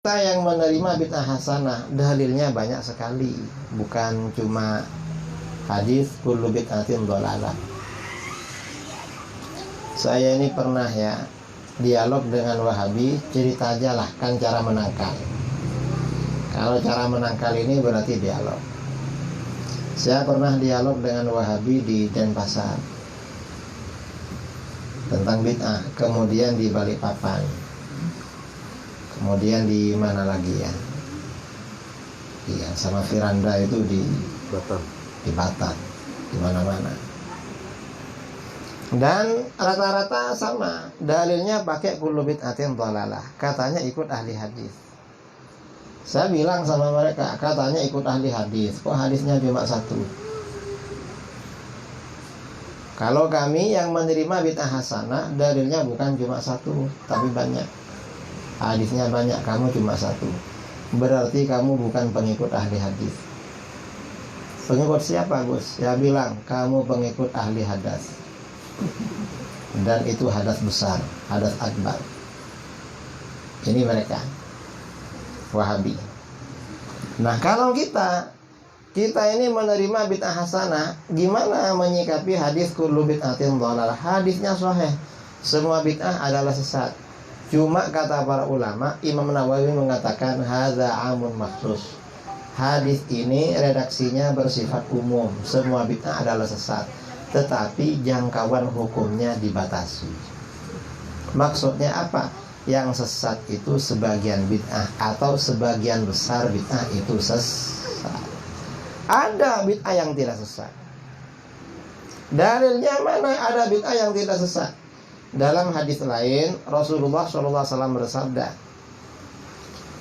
Kita yang menerima bid'ah hasanah, dalilnya banyak sekali, bukan cuma hadis kullu bid'atin dhalalah. Saya ini pernah ya dialog dengan Wahabi, cerita aja lah kan cara menangkal. Kalau cara menangkal ini berarti dialog. Saya pernah dialog dengan Wahabi di Denpasar tentang bid'ah, kemudian di Balikpapan, kemudian di mana lagi ya? Iya, sama Firanda itu di Batam, di mana-mana. Dan rata-rata sama, dalilnya pakai kullu bid'atin dhalalah. Katanya ikut ahli hadis. Saya bilang sama mereka, katanya ikut ahli hadis, kok hadisnya cuma satu? Kalau kami yang menerima bid'ah hasanah, dalilnya bukan cuma satu, tapi banyak. Hadisnya banyak, kamu cuma satu. Berarti kamu bukan pengikut ahli hadis. Pengikut siapa, Gus? Ya bilang, kamu pengikut ahli hadas. Dan itu hadas besar, hadas akbar. Ini mereka Wahabi. Nah, kalau kita ini menerima bid'ah hasanah, gimana menyikapi hadis kullu bid'atin dhalalah? Hadisnya sahih, semua bid'ah adalah sesat. Cuma kata para ulama, Imam Nawawi mengatakan hadza amun makhsus. Hadis ini redaksinya bersifat umum, semua bid'ah adalah sesat, tetapi jangkauan hukumnya dibatasi. Maksudnya apa? Yang sesat itu sebagian bid'ah, atau sebagian besar bid'ah itu sesat. Ada bid'ah yang tidak sesat. Dalilnya mana ada bid'ah yang tidak sesat? Dalam hadis lain, Rasulullah SAW bersabda,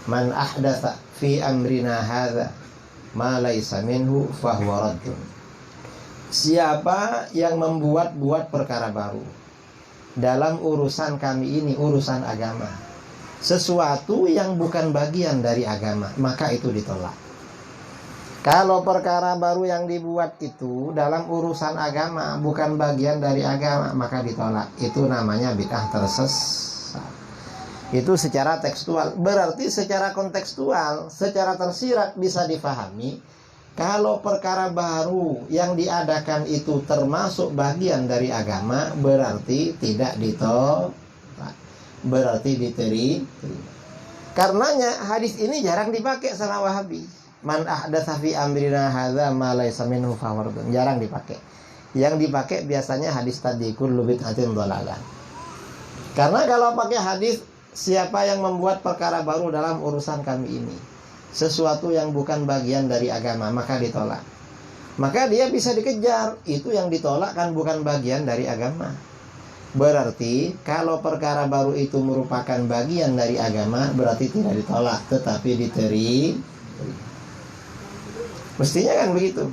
"Man ahdatsa fi amrina hadza ma laysa minhu fahuwa raddun." Siapa yang membuat-buat perkara baru dalam urusan kami ini, urusan agama, sesuatu yang bukan bagian dari agama, maka itu ditolak. Kalau perkara baru yang dibuat itu dalam urusan agama bukan bagian dari agama, maka ditolak. Itu namanya bid'ah tersesat. Itu secara tekstual. Berarti secara kontekstual, secara tersirat bisa difahami, kalau perkara baru yang diadakan itu termasuk bagian dari agama, berarti tidak ditolak, berarti diterima. Karenanya hadis ini jarang dipakai sama Wahabi. Man ahdatsa fi amrina hadza ma laysa minhu fahuwa raddun. Jarang dipakai. Yang dipakai biasanya hadis tadi kullu bid'atin dhalalah. Karena kalau pakai hadis, siapa yang membuat perkara baru dalam urusan kami ini, sesuatu yang bukan bagian dari agama, maka ditolak. Maka dia bisa dikejar. Itu yang ditolak kan bukan bagian dari agama. Berarti kalau perkara baru itu merupakan bagian dari agama, berarti tidak ditolak, tetapi diterima. Mestinya kan begitu.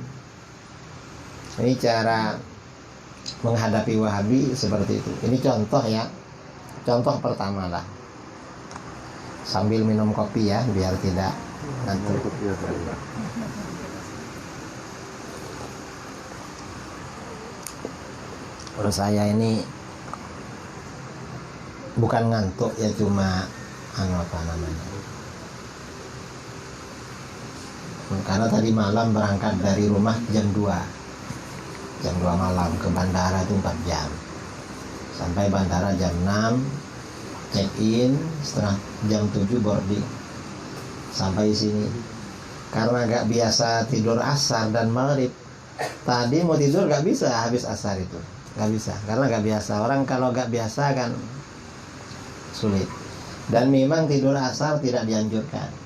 Ini cara menghadapi Wahabi seperti itu. Ini contoh ya. Contoh pertama lah. Sambil minum kopi ya, biar tidak ngantuk. Kalau saya ini bukan ngantuk ya, cuma apa namanya, karena tadi malam berangkat dari rumah jam 2 malam, ke bandara itu 4 jam, sampai bandara jam 6, check in setengah jam 7 boarding, sampai sini. Karena gak biasa tidur asar dan maghrib, tadi mau tidur gak bisa habis asar itu, gak bisa, karena gak biasa. Orang kalau gak biasa kan sulit. Dan memang tidur asar tidak dianjurkan.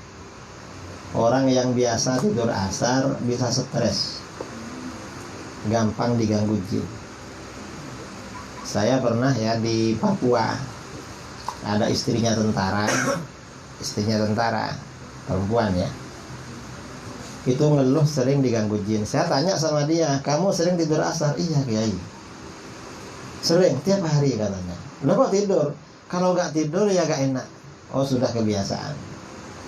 Orang yang biasa tidur asar bisa stres, gampang diganggu jin. Saya pernah ya di Papua, ada istrinya tentara, perempuan ya, itu ngeluh sering diganggu jin. Saya tanya sama dia, kamu sering tidur asar? Iya Kiai, sering, tiap hari katanya. Lo kok tidur? Kalau gak tidur ya gak enak. Oh sudah kebiasaan.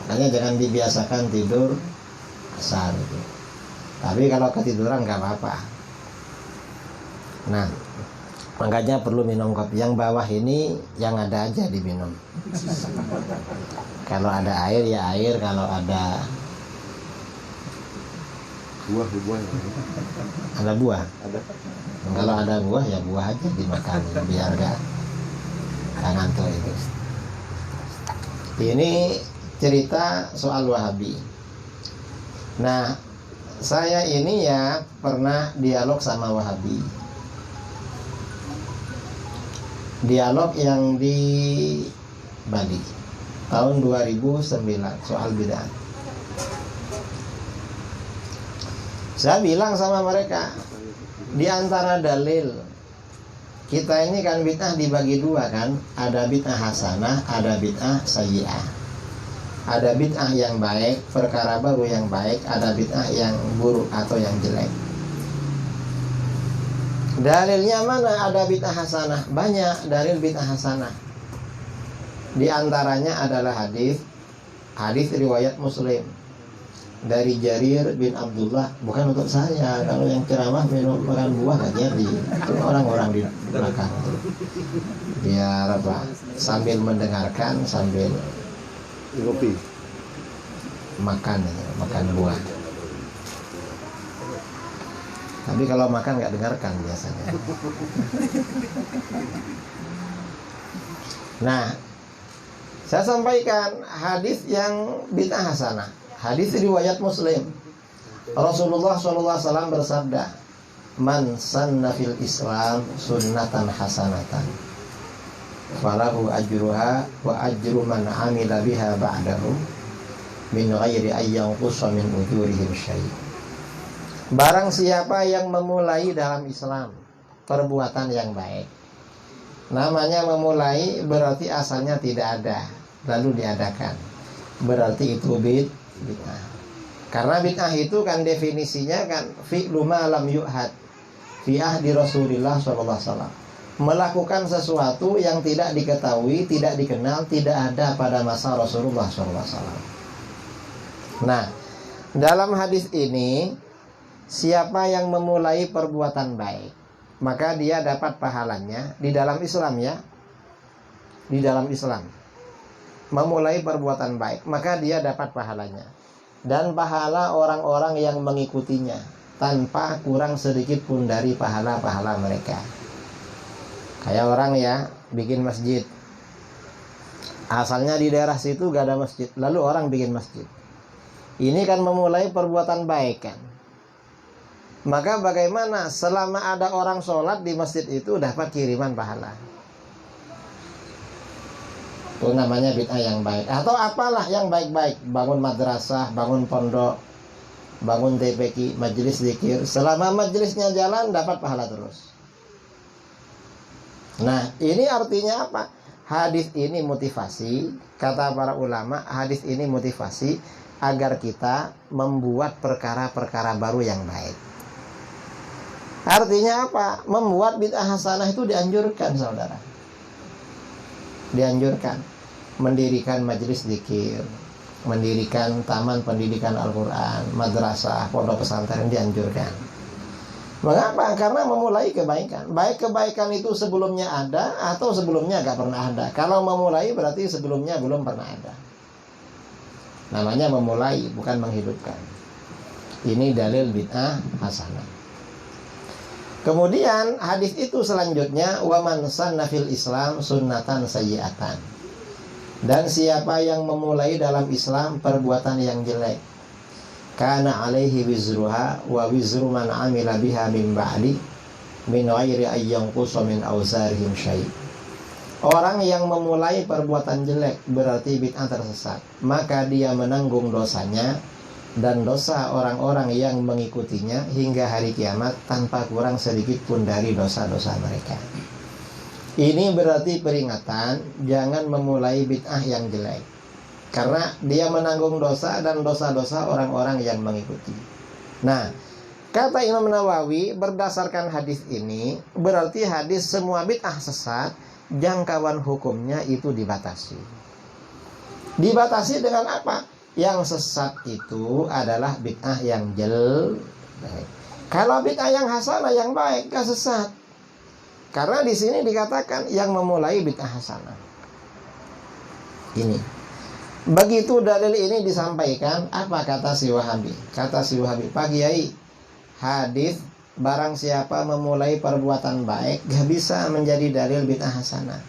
Makanya jangan dibiasakan tidur asar itu. Tapi kalau ketiduran gak apa-apa. Nah, Makanya perlu minum kopi. Yang bawah ini yang ada aja diminum. Kalau ada air ya air, kalau ada buah ada buah. ada. Kalau ada buah ya buah aja dimakan biar gak ngantuk itu. Ini cerita soal Wahabi. Nah, saya ini ya pernah dialog sama Wahabi. Dialog yang di Bali tahun 2009 soal bid'ah. Saya bilang sama mereka, di antara dalil kita ini kan bid'ah dibagi dua kan, ada bid'ah hasanah, ada bid'ah sayyi'ah. Ada bid'ah yang baik, perkara baru yang baik, ada bid'ah yang buruk atau yang jelek. Dalilnya mana ada bid'ah hasanah? Banyak dalil bid'ah hasanah. Di antaranya adalah hadis riwayat Muslim dari Jarir bin Abdullah. Bukan untuk saya, kalau yang ceramah minum makan buah gak jadi. Itu orang-orang di belakang itu. Biar apa? Sambil mendengarkan, sambil Kopi. makan buah. Tapi kalau makan nggak dengarkan biasanya. Nah, saya sampaikan hadis yang bid'ah hasanah. Hadis riwayat Muslim. Rasulullah SAW bersabda, "Man sanna fil Islam sunnatan hasanatan, falahu ajruha wa ajru man amila biha ba'dahu min ghairi ayyanqusa min ujurihim syai'." Barang siapa yang memulai dalam Islam perbuatan yang baik. Namanya memulai berarti asalnya tidak ada, lalu diadakan. Berarti itu bid'ah. Karena bid'ah itu kan definisinya kan fi'lu ma lam yu'had fi ahdi Rasulillah SAW. Melakukan sesuatu yang tidak diketahui, tidak dikenal, tidak ada pada masa Rasulullah SAW. Nah, dalam hadis ini, siapa yang memulai perbuatan baik, maka dia dapat pahalanya di dalam Islam ya. Di dalam Islam. Memulai perbuatan baik, maka dia dapat pahalanya. Dan pahala orang-orang yang mengikutinya tanpa kurang sedikit pun dari pahala-pahala mereka. Kayak orang ya bikin masjid. Asalnya di daerah situ gak ada masjid, lalu orang bikin masjid. Ini kan memulai perbuatan baik kan. Maka bagaimana selama ada orang sholat di masjid itu dapat kiriman pahala. Itu namanya bid'ah yang baik. Atau apalah yang baik-baik. Bangun madrasah, bangun pondok, bangun TPQ, majelis zikir. Selama majelisnya jalan dapat pahala terus. Nah, ini artinya apa? Hadis ini motivasi. Kata para ulama, hadis ini motivasi agar kita membuat perkara-perkara baru yang baik. Artinya apa? Membuat bid'ah hasanah itu dianjurkan, saudara. Dianjurkan. Mendirikan majelis zikir, mendirikan taman pendidikan Al-Quran, madrasah, pondok pesantren dianjurkan. Mengapa? Karena memulai kebaikan. Baik kebaikan itu sebelumnya ada atau sebelumnya gak pernah ada. Kalau memulai berarti sebelumnya belum pernah ada. Namanya memulai, bukan menghidupkan. Ini dalil bid'ah hasanah. Kemudian hadis itu selanjutnya, wa man sanna fil Islam sunnatan sayyi'atan. Dan siapa yang memulai dalam Islam perbuatan yang jelek, kana alaihi wizruha wa wizru man amila biha min ba'di min ghairi ayyanqusa min awzarihim syai'. Orang yang memulai perbuatan jelek berarti bid'ah tersesat, maka dia menanggung dosanya dan dosa orang-orang yang mengikutinya hingga hari kiamat tanpa kurang sedikit pun dari dosa-dosa mereka. Ini berarti peringatan jangan memulai bid'ah yang jelek, karena dia menanggung dosa dan dosa-dosa orang-orang yang mengikuti. Nah, kata Imam Nawawi berdasarkan hadis ini, berarti hadis semua bid'ah sesat, jangkauan hukumnya itu dibatasi. Dibatasi dengan apa? Yang sesat itu adalah bid'ah yang jelek. Kalau bid'ah yang hasanah yang baik, gak sesat. Karena di sini dikatakan yang memulai bid'ah hasanah. Ini. Begitu dalil ini disampaikan, apa kata si Wahabi? Kata si Wahabi, Pak Kiai, hadis barang siapa memulai perbuatan baik gak bisa menjadi dalil bid'ah hasanah.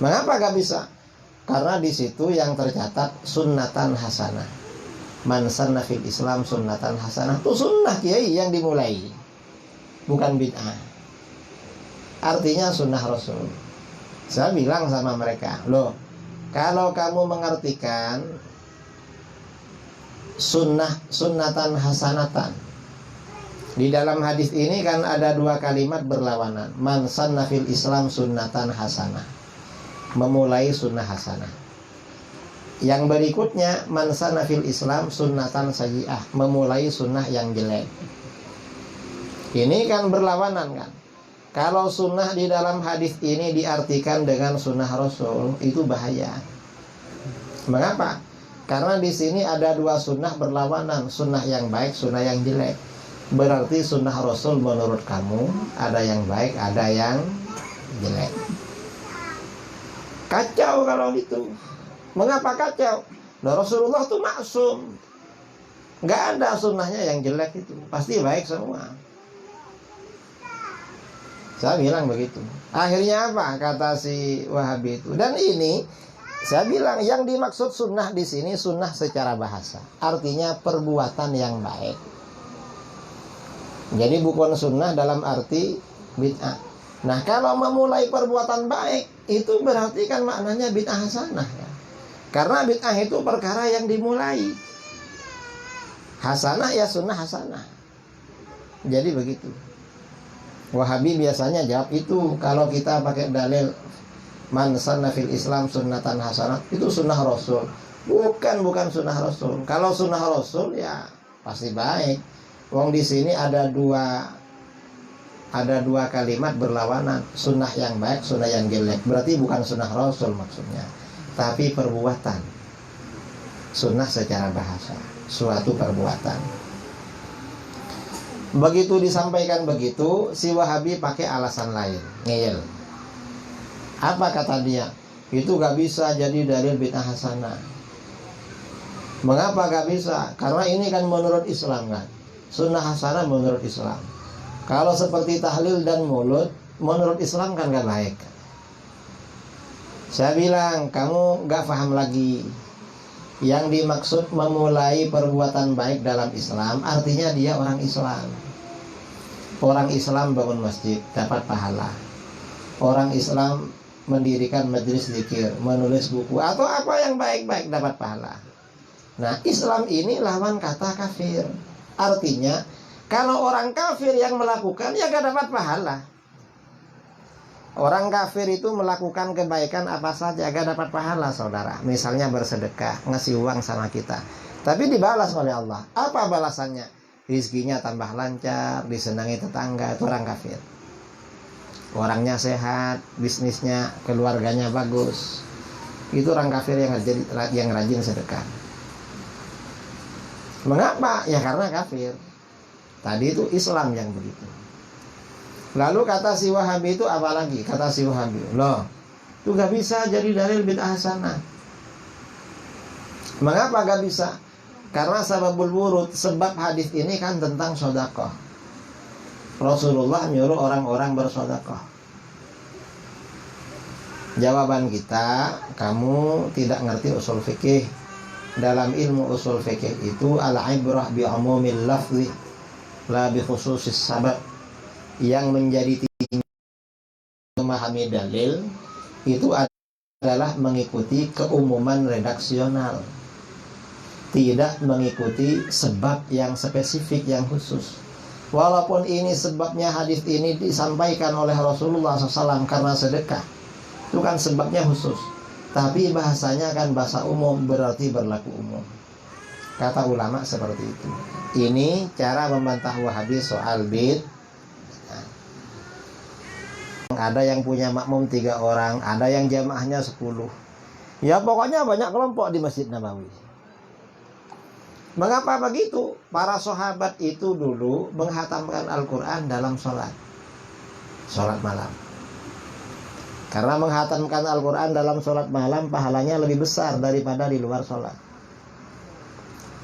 Mengapa gak bisa? Karena di situ yang tercatat sunnatan hasanah. Man sanna fil Islam sunnatan hasanah. Itu sunnah Kiai yang dimulai, bukan bid'ah. Artinya sunnah Rasul. Saya bilang sama mereka, loh, kalau kamu mengartikan sunnatan hasanatan, di dalam hadis ini kan ada dua kalimat berlawanan. Man sanna fil Islam sunnatan hasanah, memulai sunnah hasanah. Yang berikutnya, man sanna fil Islam sunnatan sayyi'ah, memulai sunnah yang jelek. Ini kan berlawanan kan. Kalau sunnah di dalam hadis ini diartikan dengan sunnah Rasul, itu bahaya. Mengapa? Karena di sini ada dua sunnah berlawanan, sunnah yang baik, sunnah yang jelek. Berarti sunnah Rasul menurut kamu ada yang baik, ada yang jelek. Kacau kalau gitu. Mengapa kacau? Nah, Rasulullah itu maksum, nggak ada sunnahnya yang jelek itu, pasti baik semua. Saya bilang begitu. Akhirnya apa kata si Wahabi itu? Dan ini saya bilang yang dimaksud sunnah di sini sunnah secara bahasa, artinya perbuatan yang baik. Jadi bukan sunnah dalam arti bid'ah. Nah, kalau memulai perbuatan baik itu berarti kan maknanya bid'ah hasanah ya. Karena bid'ah itu perkara yang dimulai. Hasanah ya sunnah hasanah. Jadi begitu. Wahabi biasanya jawab itu kalau kita pakai dalil man sanna fil Islam sunnatan hasanah, itu sunnah Rasul. Bukan sunnah Rasul. Kalau sunnah Rasul ya pasti baik. Wong di sini ada dua kalimat berlawanan, sunnah yang baik, sunnah yang jelek. Berarti bukan sunnah Rasul maksudnya, tapi perbuatan. Sunnah secara bahasa, suatu perbuatan. Begitu disampaikan begitu, si Wahabi pakai alasan lain, ngeyel. Apa kata dia? Itu gak bisa jadi dalil bid'ah hasanah. Mengapa gak bisa? Karena ini kan menurut Islam kan. Sunnah hasanah menurut Islam. Kalau seperti tahlil dan mulut, menurut Islam kan gak baik. Saya bilang, kamu gak paham lagi. Yang dimaksud memulai perbuatan baik dalam Islam, artinya dia orang Islam. Orang Islam bangun masjid, dapat pahala. Orang Islam mendirikan majelis zikir, menulis buku, atau apa yang baik-baik, dapat pahala. Nah, Islam ini lawan kata kafir. Artinya, kalau orang kafir yang melakukan, ya gak dapat pahala. Orang kafir itu melakukan kebaikan apa saja gak dapat pahala, saudara. Misalnya bersedekah, ngasih uang sama kita, tapi dibalas oleh Allah. Apa balasannya? Rizkinya tambah lancar, disenangi tetangga. Itu orang kafir. Orangnya sehat, bisnisnya, keluarganya bagus. Itu orang kafir yang rajin sedekah. Mengapa? Ya karena kafir. Tadi itu Islam yang begitu. Lalu kata si Wahabi itu apa lagi? Kata si Wahabi, loh, itu gak bisa jadi dalil bid'ah hasanah. Mengapa gak bisa? Karena sababul wurud, sebab hadis ini kan tentang sedekah. Rasulullah nyuruh orang-orang bersedekah. Jawaban kita, kamu tidak ngerti usul fikih. Dalam ilmu usul fikih itu al-ibrah bi umumil lafzi la bi khususis sabab. Yang menjadi tinggi memahami dalil itu adalah mengikuti keumuman redaksional, tidak mengikuti sebab yang spesifik, yang khusus. Walaupun ini sebabnya hadis ini disampaikan oleh Rasulullah SAW karena sedekah, itu kan sebabnya khusus, tapi bahasanya kan bahasa umum, berarti berlaku umum. Kata ulama seperti itu. Ini cara membantah Wahabi soal bid. Ada yang punya makmum 3 orang, ada yang jamaahnya 10. Ya pokoknya banyak kelompok di Masjid Nabawi. Mengapa begitu? Para sahabat itu dulu menghatamkan Al-Quran dalam sholat. sholat malam. Karena menghatamkan Al-Quran dalam sholat malam pahalanya lebih besar daripada di luar sholat.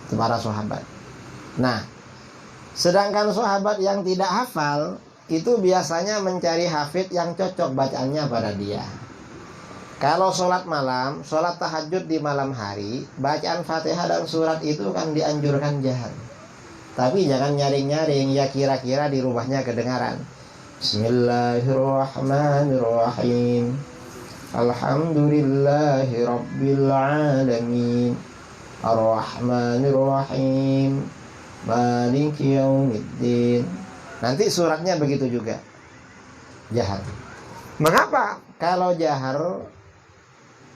Itu para sahabat. Nah, sedangkan sahabat yang tidak hafal itu biasanya mencari hafid yang cocok bacaannya pada dia. Kalau sholat malam, sholat tahajud di malam hari, bacaan Fatihah dan surat itu kan dianjurkan jahar. Tapi jangan nyaring-nyaring, ya kira-kira di rumahnya kedengaran. Bismillahirrahmanirrahim. Alhamdulillahi rabbil alamin. Ar-Rahmanir-Rahim. Maliki yaumiddin. Nanti suratnya begitu juga. Jahar. Mengapa? Kalau jahar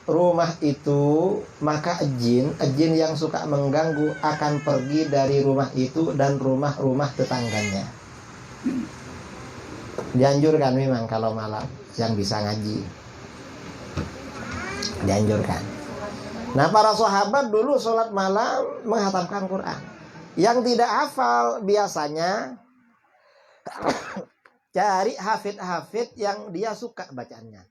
rumah itu, maka jin yang suka mengganggu akan pergi dari rumah itu dan rumah-rumah tetangganya. Dianjurkan memang kalau malam yang bisa ngaji. Dianjurkan. Nah, para sahabat dulu sholat malam menghatamkan Quran. Yang tidak hafal biasanya cari hafid-hafid yang dia suka bacaannya.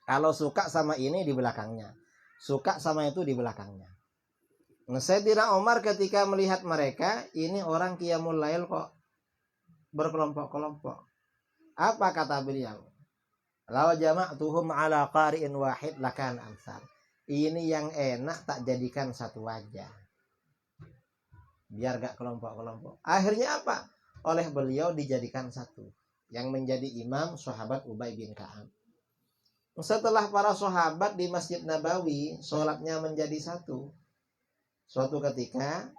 Kalau suka sama ini di belakangnya, suka sama itu di belakangnya. Nah, Sayyidina Umar ketika melihat mereka, ini orang qiyamul lail kok berkelompok-kelompok. Apa kata beliau? Law jama'tuhum ala qari'in wahid lakan amsal. Ini yang enak tak jadikan satu wajah. Biar gak kelompok-kelompok. Akhirnya apa? Oleh beliau dijadikan satu. Yang menjadi imam sahabat Ubay bin Ka'ab. Setelah para sahabat di Masjid Nabawi, sholatnya menjadi satu. Suatu ketika,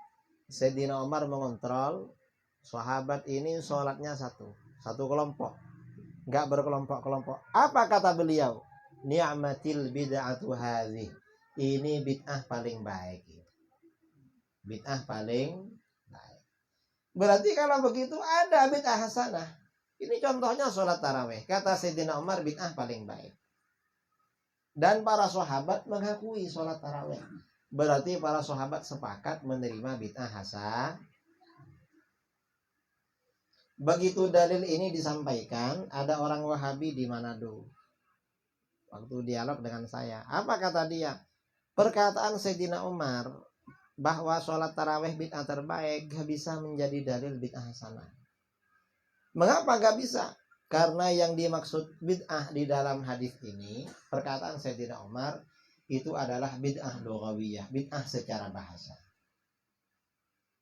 Sayyidina Umar mengontrol, sahabat ini sholatnya satu kelompok. Gak berkelompok-kelompok. Apa kata beliau? Ni'matil bid'atu hadhih. Ini bid'ah paling baik. Bid'ah paling baik. Berarti kalau begitu ada bid'ah hasanah. Ini contohnya sholat tarawih. Kata Sayyidina Umar, bid'ah paling baik. Dan para sahabat mengakui sholat tarawih. Berarti para sahabat sepakat menerima bid'ah hasanah. Begitu dalil ini disampaikan, ada orang Wahabi di Manado. Waktu dialog dengan saya, apa kata dia? Perkataan Sayyidina Umar bahwa sholat tarawih bid'ah terbaik gak bisa menjadi dalil bid'ah hasanah. Mengapa gak bisa? Karena yang dimaksud bid'ah di dalam hadis ini, perkataan Sayyidina Umar itu adalah bid'ah lughawiyah, bid'ah secara bahasa.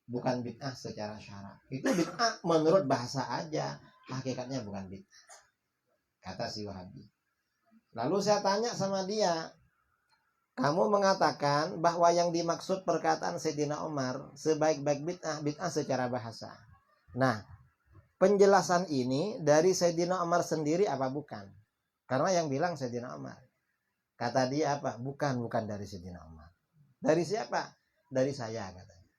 Bukan bid'ah secara syarak. Itu bid'ah menurut bahasa aja, hakikatnya bukan bid'ah. Kata si Wahabi. Lalu saya tanya sama dia, kamu mengatakan bahwa yang dimaksud perkataan Sayyidina Umar sebaik-baik bid'ah secara bahasa. Nah, penjelasan ini dari Sayyidina Umar sendiri apa bukan? Karena yang bilang Sayyidina Umar. Kata dia apa? Bukan dari Sayyidina Umar. Dari siapa? Dari saya katanya.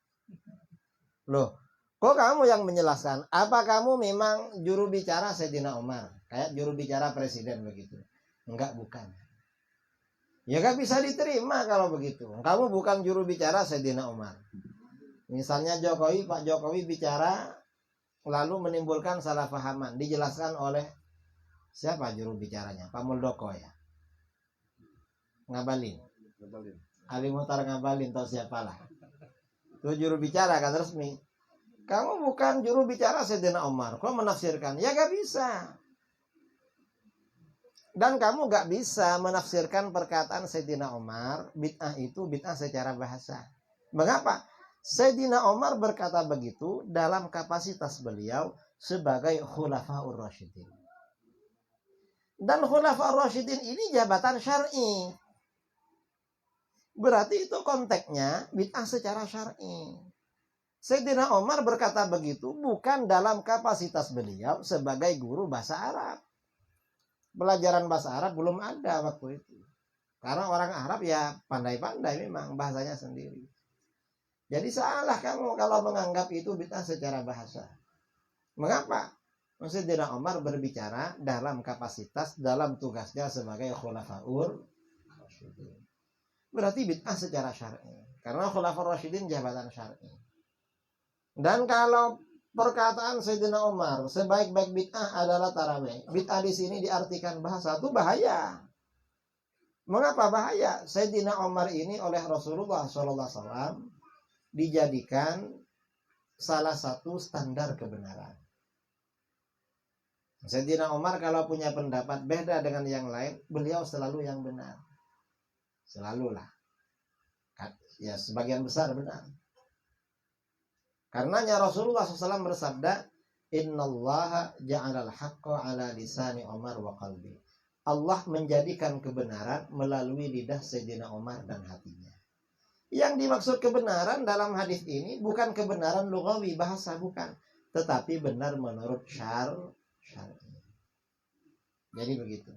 Loh, kok kamu yang menjelaskan? Apa kamu memang juru bicara Sayyidina Umar? Kayak juru bicara presiden begitu. Enggak, bukan. Ya gak bisa diterima kalau begitu. Kamu bukan juru bicara Sayyidina Umar. Misalnya Pak Jokowi bicara lalu menimbulkan salah pahaman. Dijelaskan oleh siapa juru bicaranya? Pak Muldoko ya? Ngabalin. Ali Muhtar Ngabalin atau siapalah. Itu juru bicara kan resmi. Kamu bukan juru bicara Sayyidina Umar. Kok menafsirkan? Ya gak bisa. Dan kamu gak bisa menafsirkan perkataan Sayyidina Umar, bid'ah itu bid'ah secara bahasa. Mengapa? Sayyidina Umar berkata begitu dalam kapasitas beliau sebagai Khulafaur Rasyidin. Dan Khulafaur Rasyidin ini jabatan syar'i. Berarti itu konteksnya bid'ah secara syar'i. Sayyidina Umar berkata begitu bukan dalam kapasitas beliau sebagai guru bahasa Arab. Pelajaran bahasa Arab belum ada waktu itu. Karena orang Arab ya pandai-pandai memang bahasanya sendiri. Jadi salah kamu kalau menganggap itu bid'ah secara bahasa. Mengapa? Sayyidina Umar berbicara dalam kapasitas, dalam tugasnya sebagai Khulafaur Rasyidin. Berarti bid'ah secara syar'i. Karena Khulafaur Rasyidin jabatan syar'i. Dan kalau Perkataan Sayyidina Umar, sebaik-baik bid'ah adalah tarawih. Bid'ah di sini diartikan bahasa itu bahaya. Mengapa bahaya? Sayyidina Umar ini oleh Rasulullah SAW dijadikan salah satu standar kebenaran. Sayyidina Umar kalau punya pendapat beda dengan yang lain, beliau selalu yang benar. Selalulah. Ya, sebagian besar benar. Karenanya Rasulullah SAW bersabda, Innallaha ja'alal haqqa ala lisani Umar wa qalbi. Allah menjadikan kebenaran melalui lidah Sayyidina Umar dan hatinya. Yang dimaksud kebenaran dalam hadis ini bukan kebenaran lugawi, bahasa bukan, tetapi benar menurut syar'i. Jadi begitu.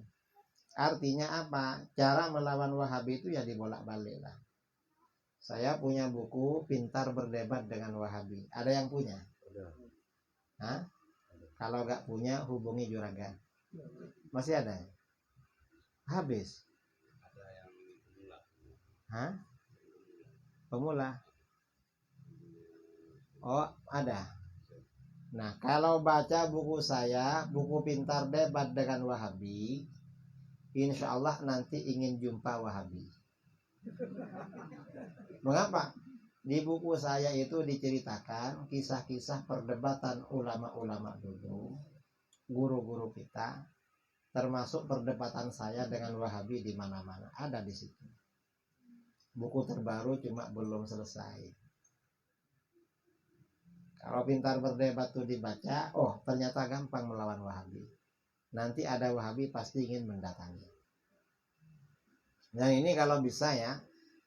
Artinya apa? Cara melawan Wahabi itu ya dibolak-balik lah. Saya punya buku Pintar Berdebat dengan Wahabi. Ada yang punya? Hah? Kalau nggak punya hubungi Juragan. Masih ada? Habis. Hah? Pemula. Oh, ada. Nah, kalau baca buku saya, buku Pintar Debat dengan Wahabi, insya Allah nanti ingin jumpa Wahabi. Mengapa? Di buku saya itu diceritakan kisah-kisah perdebatan ulama-ulama dulu, guru-guru kita, termasuk perdebatan saya dengan Wahabi di mana-mana ada di situ. Buku terbaru cuma belum selesai. Kalau Pintar Berdebat itu dibaca, oh ternyata gampang melawan Wahabi. Nanti ada Wahabi pasti ingin mendatangi. Dan ini kalau bisa ya,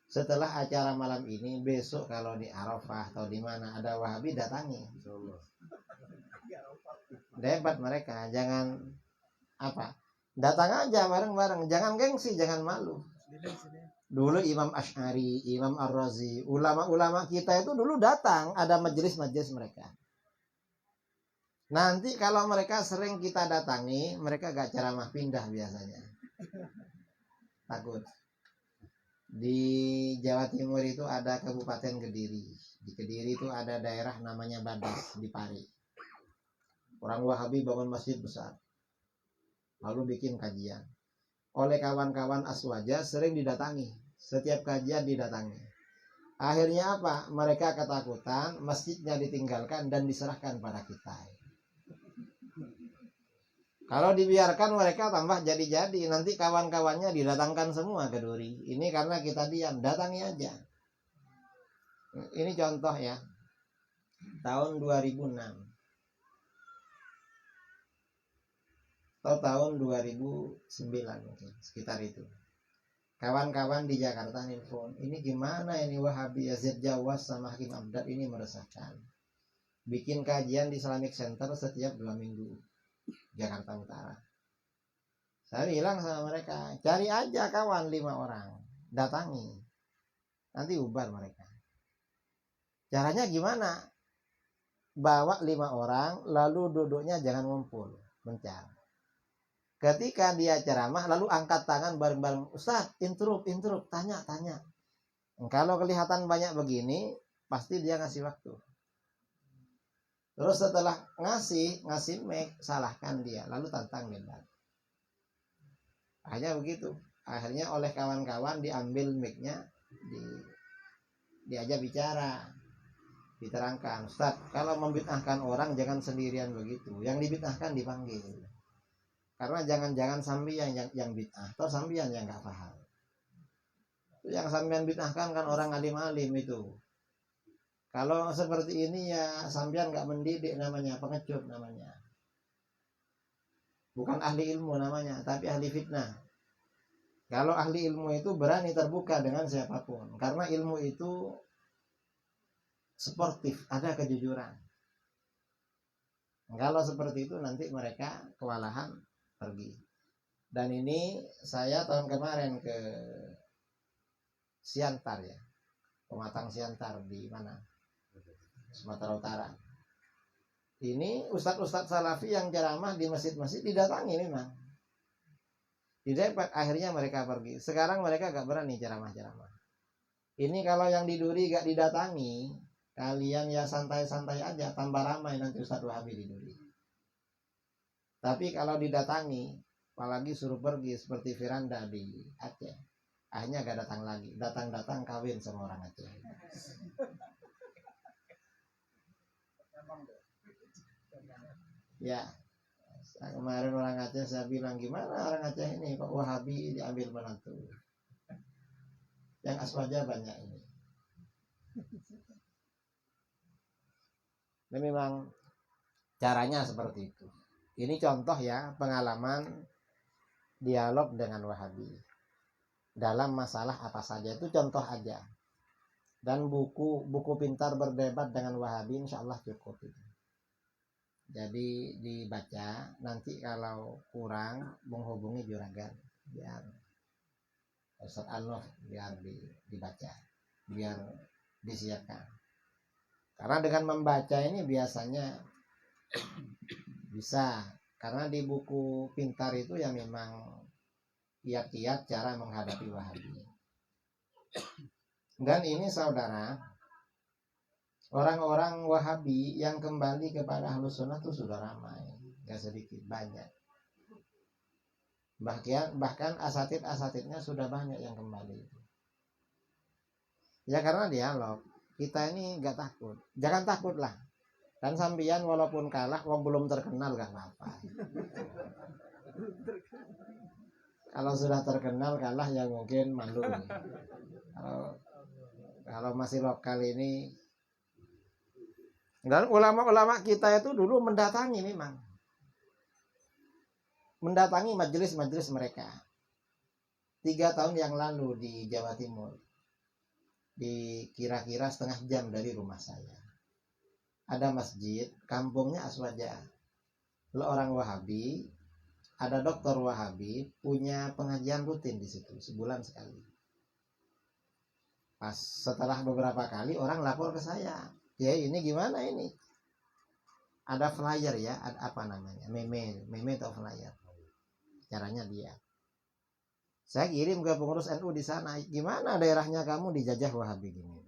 setelah acara malam ini, besok kalau di Arafah atau di mana ada Wahabi, datangi. Debat mereka, jangan apa, datang aja bareng-bareng, jangan gengsi, jangan malu. Dulu Imam Asy'ari, Imam Ar-Razi, ulama-ulama kita itu dulu datang, ada majelis-majelis mereka. Nanti kalau mereka sering kita datangi, mereka gak ceramah, pindah biasanya. Takut. Di Jawa Timur itu ada Kabupaten Kediri. Di Kediri itu ada daerah namanya Badas di Pari. Orang Wahabi bangun masjid besar. Lalu bikin kajian. Oleh kawan-kawan Aswaja sering didatangi. Setiap kajian didatangi. Akhirnya apa? Mereka ketakutan, masjidnya ditinggalkan dan diserahkan pada kita. Kalau dibiarkan mereka tambah jadi-jadi. Nanti kawan-kawannya didatangkan semua ke Duri. Ini karena kita diam. Datangi aja. Ini contoh ya. Tahun 2006. Atau tahun 2009 mungkin. Sekitar itu. Kawan-kawan di Jakarta nelfon. Ini gimana ini Wahabi Yazid Jawas sama Hakim Abdad ini meresahkan. Bikin kajian di Islamic Center setiap 2 minggu. Jakarta Utara. Saya bilang sama mereka, cari aja kawan 5 orang, datangi, nanti ubar mereka. Caranya gimana? Bawa 5 orang, lalu duduknya jangan ngumpul, mencar. Ketika dia ceramah, lalu angkat tangan bareng-bareng, Ustaz, intrup, tanya. Kalau kelihatan banyak begini, pasti dia ngasih waktu. Terus setelah ngasih mic, salahkan dia, lalu tantang debat. Hanya begitu. Akhirnya oleh kawan-kawan diambil mic-nya, diajak bicara, diterangkan, Ustaz, kalau membid'ahkan orang jangan sendirian begitu. Yang dibid'ahkan dipanggil. Karena jangan-jangan sampeyan yang bid'ah, atau sampeyan yang nggak paham. Yang sampeyan bid'ahkan kan orang alim-alim itu. Kalau seperti ini ya sampean nggak mendidik namanya, pengecut namanya. Bukan ahli ilmu namanya, tapi ahli fitnah. Kalau ahli ilmu itu berani terbuka dengan siapapun. Karena ilmu itu sportif, ada kejujuran. Kalau seperti itu nanti mereka kewalahan pergi. Dan ini saya tahun kemarin ke Siantar ya. Pematang Siantar di mana? Sumatera Utara. Ini ustadz-ustadz salafi yang ceramah di masjid-masjid didatangi memang. Didapat, akhirnya mereka pergi. Sekarang mereka gak berani ceramah-ceramah. Ini kalau yang di Duri gak didatangi, Kalian ya santai-santai aja, tambah ramai nanti Ustadz Wahabi di Duri. Tapi kalau didatangi, apalagi suruh pergi seperti Firanda di Aceh, akhirnya gak datang lagi. Datang-datang kawin sama orang Aceh. Ya, kemarin orang Aceh saya bilang, gimana orang Aceh ini kok Wahabi diambil menantu. Yang aswaja banyak ini. Dan memang caranya seperti itu. Ini contoh ya pengalaman dialog dengan Wahabi dalam masalah apa saja, itu contoh aja. Dan buku pintar berdebat dengan Wahabi insya Allah cukup itu. Jadi dibaca, nanti kalau kurang menghubungi juragan biar Ustaz Anwar biar dibaca, biar disiapkan. Karena dengan membaca ini biasanya bisa, karena di buku pintar itu ya memang kiat-kiat cara menghadapi Wahabi. Dan ini saudara, orang-orang Wahabi yang kembali kepada Ahlus Sunnah itu sudah ramai, gak sedikit, banyak. Bahkan asatid-asatidnya sudah banyak yang kembali. Ya karena dialog. Kita ini gak takut. Jangan takut lah. Dan sambian walaupun kalah, wong belum terkenal gak apa-apa. Kalau sudah terkenal kalah ya mungkin malu. Kalau masih lokal ini. Dan ulama-ulama kita itu dulu mendatangi memang. Mendatangi majelis-majelis mereka. 3 tahun yang lalu di Jawa Timur. Di kira-kira setengah jam dari rumah saya. Ada masjid, kampungnya aswaja. Lalu orang Wahabi, ada dokter Wahabi, punya pengajian rutin di situ, sebulan sekali. Pas setelah beberapa kali orang lapor ke saya, ya ini gimana ini? Ada flyer ya, ada apa namanya, meme atau flyer. Caranya dia. Saya kirim ke pengurus NU di sana. Gimana daerahnya kamu dijajah Wahabi gini?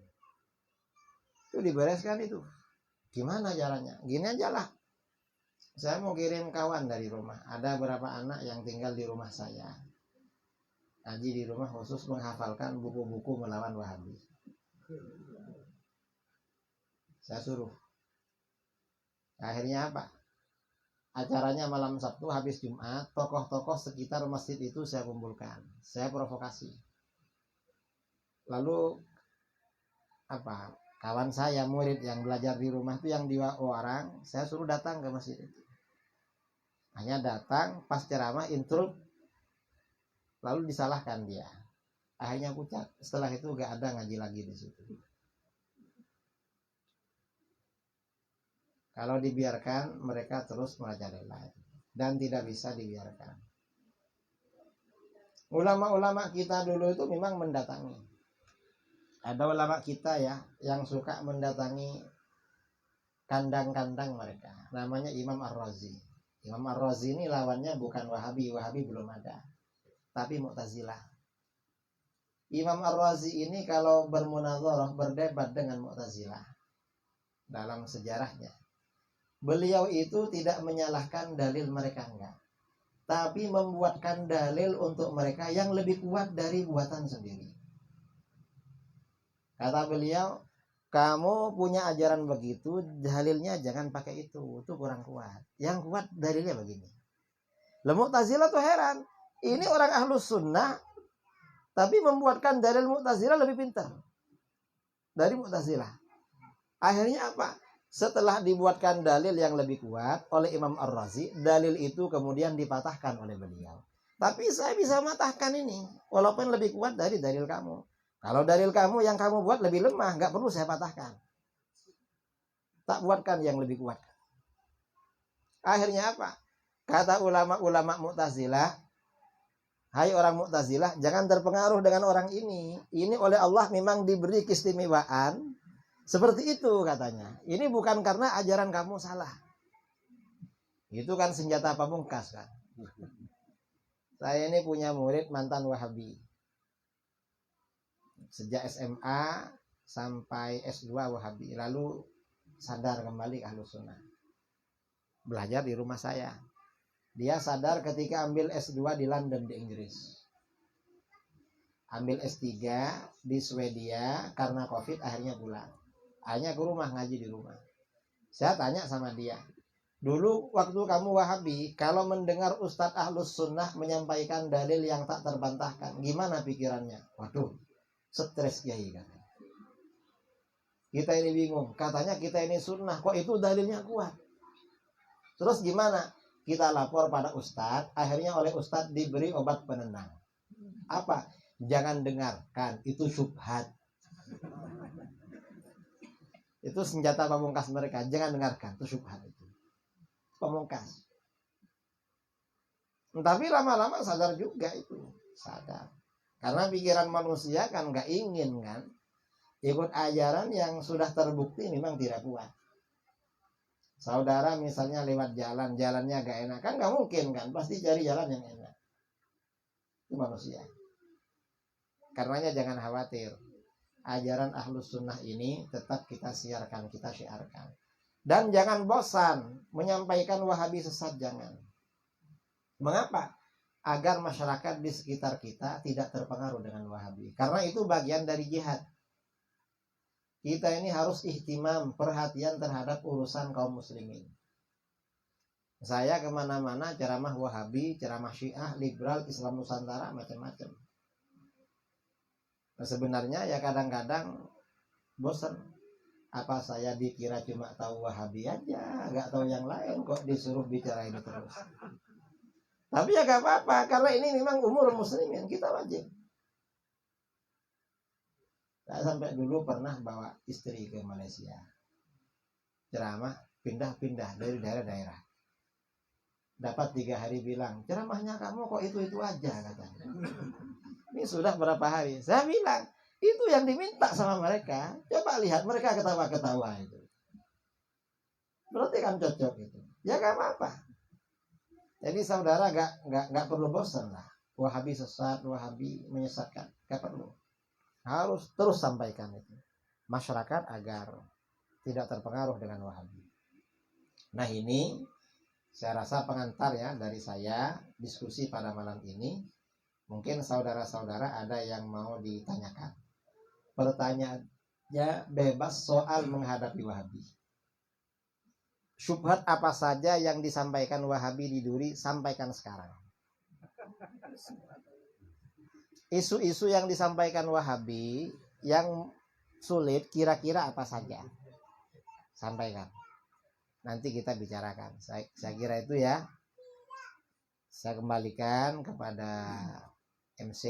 Itu dibereskan itu. Gimana caranya? Gini aja lah. Saya mau kirim kawan dari rumah. Ada beberapa anak yang tinggal di rumah saya. Ngaji di rumah khusus menghafalkan buku-buku melawan Wahabi. Saya suruh. Akhirnya apa? Acaranya malam Sabtu habis Jumat, tokoh-tokoh sekitar masjid itu saya kumpulkan, saya provokasi. Lalu apa? Kawan saya murid yang belajar di rumah itu yang 2 orang, saya suruh datang ke masjid itu. Hanya datang pas ceramah intro, lalu disalahkan dia. Akhirnya pucat. Setelah itu gak ada ngaji lagi di situ. Kalau dibiarkan, mereka terus merajalela dan tidak bisa dibiarkan. Ulama-ulama kita dulu itu memang mendatangi. Ada ulama kita ya yang suka mendatangi kandang-kandang mereka. Namanya Imam Ar-Razi. Imam Ar-Razi ini lawannya bukan Wahabi, Wahabi belum ada, tapi Mu'tazilah. Imam Ar-Razi ini kalau bermunadharah, berdebat dengan Mu'tazilah dalam sejarahnya, beliau itu tidak menyalahkan dalil mereka, enggak. Tapi membuatkan dalil untuk mereka yang lebih kuat dari buatan sendiri. Kata beliau, kamu punya ajaran begitu, dalilnya jangan pakai itu kurang kuat. Yang kuat dalilnya begini. Mu'tazilah tuh heran. Ini orang Ahlus Sunnah, tapi membuatkan dalil Mu'tazilah lebih pintar dari Mu'tazilah. Akhirnya apa? Setelah dibuatkan dalil yang lebih kuat oleh Imam Ar-Razi, dalil itu kemudian dipatahkan oleh beliau. Tapi saya bisa matahkan ini, walaupun lebih kuat dari dalil kamu. Kalau dalil kamu yang kamu buat lebih lemah, nggak perlu saya patahkan. Tak buatkan yang lebih kuat. Akhirnya apa? Kata ulama-ulama Mu'tazilah, hai orang Mu'tazilah, jangan terpengaruh dengan orang ini. Ini oleh Allah memang diberi keistimewaan. Seperti itu katanya. Ini bukan karena ajaran kamu salah. Itu kan senjata pamungkas kan. Saya ini punya murid mantan Wahabi. Sejak SMA sampai S2 Wahabi, lalu sadar kembali ke Ahlus Sunnah. Belajar di rumah saya. Dia sadar ketika ambil S2 di London di Inggris. Ambil S3 di Swedia karena Covid akhirnya pulang. Akhirnya ke rumah ngaji di rumah. Saya tanya sama dia, dulu waktu kamu Wahabi, kalau mendengar Ustadz Ahlus Sunnah menyampaikan dalil yang tak terbantahkan, gimana pikirannya? Waduh, stres Kiai kan. Kita ini bingung, katanya kita ini sunnah, kok itu dalilnya kuat. Terus gimana? Kita lapor pada Ustadz, akhirnya oleh Ustadz diberi obat penenang. Apa? Jangan dengarkan, itu syubhat. Itu senjata pamungkas mereka, jangan dengarkan, itu syubhat itu. Pamungkas. Tapi lama-lama sadar juga itu, sadar. Karena pikiran manusia kan nggak ingin kan ikut ajaran yang sudah terbukti memang tidak kuat. Saudara misalnya lewat jalan, jalannya gak enak, kan gak mungkin kan, pasti cari jalan yang enak. Itu manusia. Karenanya jangan khawatir, ajaran Ahlus Sunnah ini tetap kita siarkan, kita syiarkan. Dan jangan bosan menyampaikan Wahabi sesat, jangan. Mengapa? Agar masyarakat di sekitar kita tidak terpengaruh dengan Wahabi. Karena itu bagian dari jihad. Kita ini harus ihtimam, perhatian terhadap urusan kaum muslimin. Saya kemana-mana ceramah Wahabi, ceramah Syiah, liberal, Islam Nusantara, macam-macam. Nah, sebenarnya ya kadang-kadang bosan. Apa saya dikira cuma tahu Wahabi aja, nggak tahu yang lain, kok disuruh bicara ini terus. Tapi ya gak apa-apa, karena ini memang umur muslimin, kita wajib. Saya sampai dulu pernah bawa istri ke Malaysia. Ceramah pindah-pindah dari daerah-daerah. Dapat 3 hari bilang, ceramahnya kamu kok itu-itu aja katanya. Ini sudah berapa hari? Saya bilang, itu yang diminta sama mereka. Coba lihat mereka ketawa-ketawa itu. Berarti kan cocok itu. Ya gak apa-apa. Jadi saudara gak perlu bosan lah. Wahabi sesat, Wahabi menyesatkan. Gak perlu. Harus terus sampaikan itu. Masyarakat agar tidak terpengaruh dengan Wahabi. Nah ini saya rasa pengantar ya dari saya diskusi pada malam ini. Mungkin saudara-saudara ada yang mau ditanyakan. Pertanyaannya bebas soal menghadapi Wahabi. Syubhat apa saja yang disampaikan Wahabi di Duri, sampaikan sekarang. Isu-isu yang disampaikan Wahabi yang sulit kira-kira apa saja, sampaikan. Nanti kita bicarakan. Saya kira itu ya. Saya kembalikan kepada MC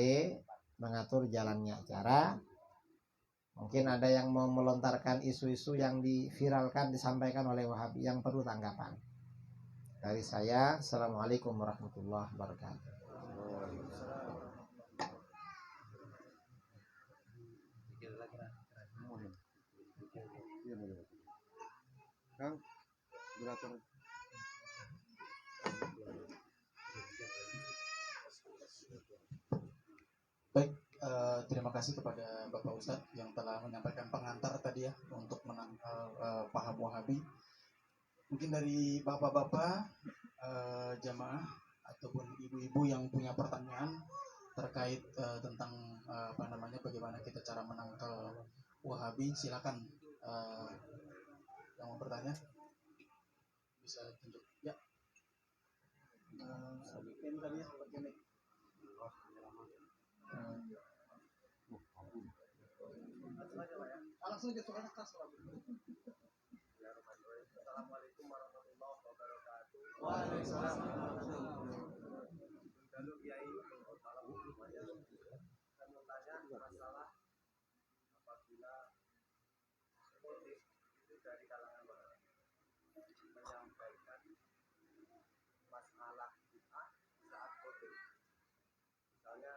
mengatur jalannya acara. Mungkin ada yang mau melontarkan isu-isu yang diviralkan, disampaikan oleh Wahabi yang perlu tanggapan. Dari saya, Assalamualaikum warahmatullahi wabarakatuh. Kang, beratur. Baik, terima kasih kepada Bapak Ustadz yang telah menyampaikan pengantar tadi ya untuk menangkal paham Wahabi. Mungkin dari bapak-bapak jamaah ataupun ibu-ibu yang punya pertanyaan terkait tentang bagaimana kita cara menangkal Wahabi, silakan yang mau bertanya bisa tunjuk ya. Ini tadi ya seperti ini. Langsung aja soalnya keras. Assalamualaikum warahmatullahi wabarakatuh. Waalaikumsalam. Lalu Kiai malam semuanya. Saya mau tanya masalah apabila motif itu dari kalangan menyampaikan masalah bid'ah saat motif. Misalnya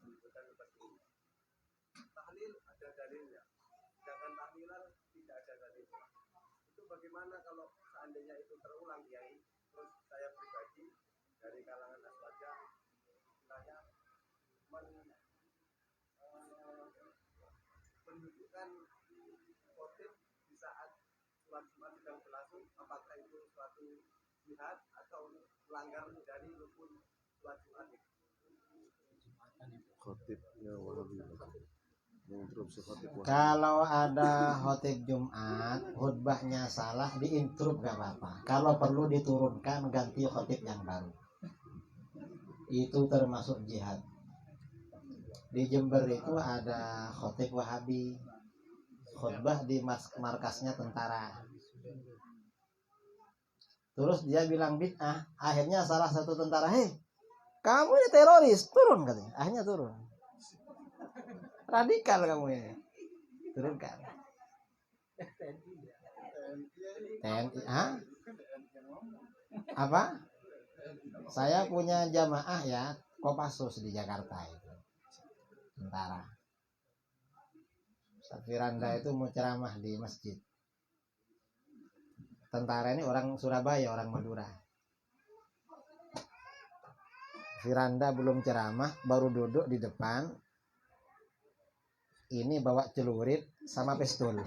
menyebutkan seperti ini. Tahlil ada dalilnya, sedangkan tahlilan tidak ada dalilnya. Itu bagaimana kalau seandainya itu terulang, Kiai? Terus saya pribadi dari kalangan aswaja, istilahnya mengucapkan khotib di saat sholat Jumat sedang berlangsung, apakah itu suatu jihad atau melanggar dari rukun sholat Jumat? Khotibnya Wahabi menginterupsi khotib Wahabi. Kalau ada khotib Jumat, khutbahnya salah, diintrup gak apa-apa. Kalau perlu diturunkan, ganti khotib yang baru. Itu termasuk jihad. Di Jember itu ada khotib Wahabi, khutbah di markasnya tentara. Terus dia bilang bid'ah, akhirnya salah satu tentara, hei, kamu ini teroris, turun katanya. Akhirnya turun. Radikal kamu ini. Turunkan. TNI, hah? Apa? Saya punya jamaah ya, Kopassus di Jakarta itu. Tentara. Ustaz Firanda itu mau ceramah di masjid. Tentara ini orang Surabaya, orang Madura. Firanda belum ceramah, baru duduk di depan. Ini bawa celurit sama pistol.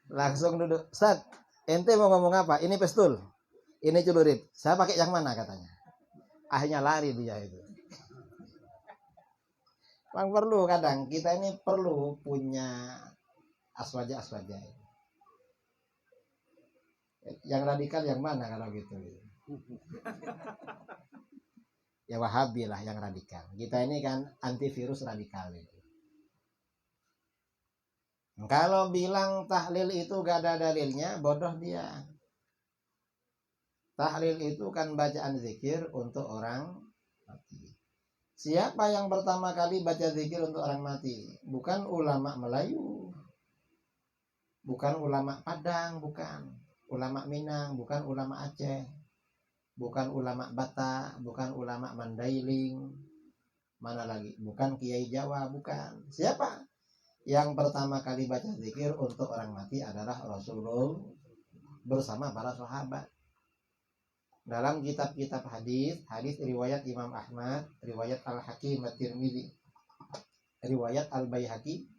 Langsung duduk. Ustaz, ente mau ngomong apa? Ini pistol, ini celurit. Saya pakai yang mana katanya. Akhirnya lari dia itu. Memang perlu kadang kita ini perlu punya aswaja. Yang radikal yang mana kalau gitu? Ya Wahabi lah yang radikal. Kita ini kan antivirus radikal itu. Kalau bilang tahlil itu gak ada dalilnya, bodoh dia. Tahlil itu kan bacaan zikir untuk orang mati. Siapa yang pertama kali baca zikir untuk orang mati? Bukan ulama Melayu, bukan ulama Padang, bukan ulama Minang, bukan ulama Aceh, bukan ulama Batak, bukan ulama Mandailing, mana lagi? Bukan Kiai Jawa, bukan. Siapa? Yang pertama kali baca zikir untuk orang mati adalah Rasulullah bersama para sahabat. Dalam kitab-kitab hadis riwayat Imam Ahmad, riwayat Al-Hakim At-Tirmidzi, riwayat Al-Baihaqi,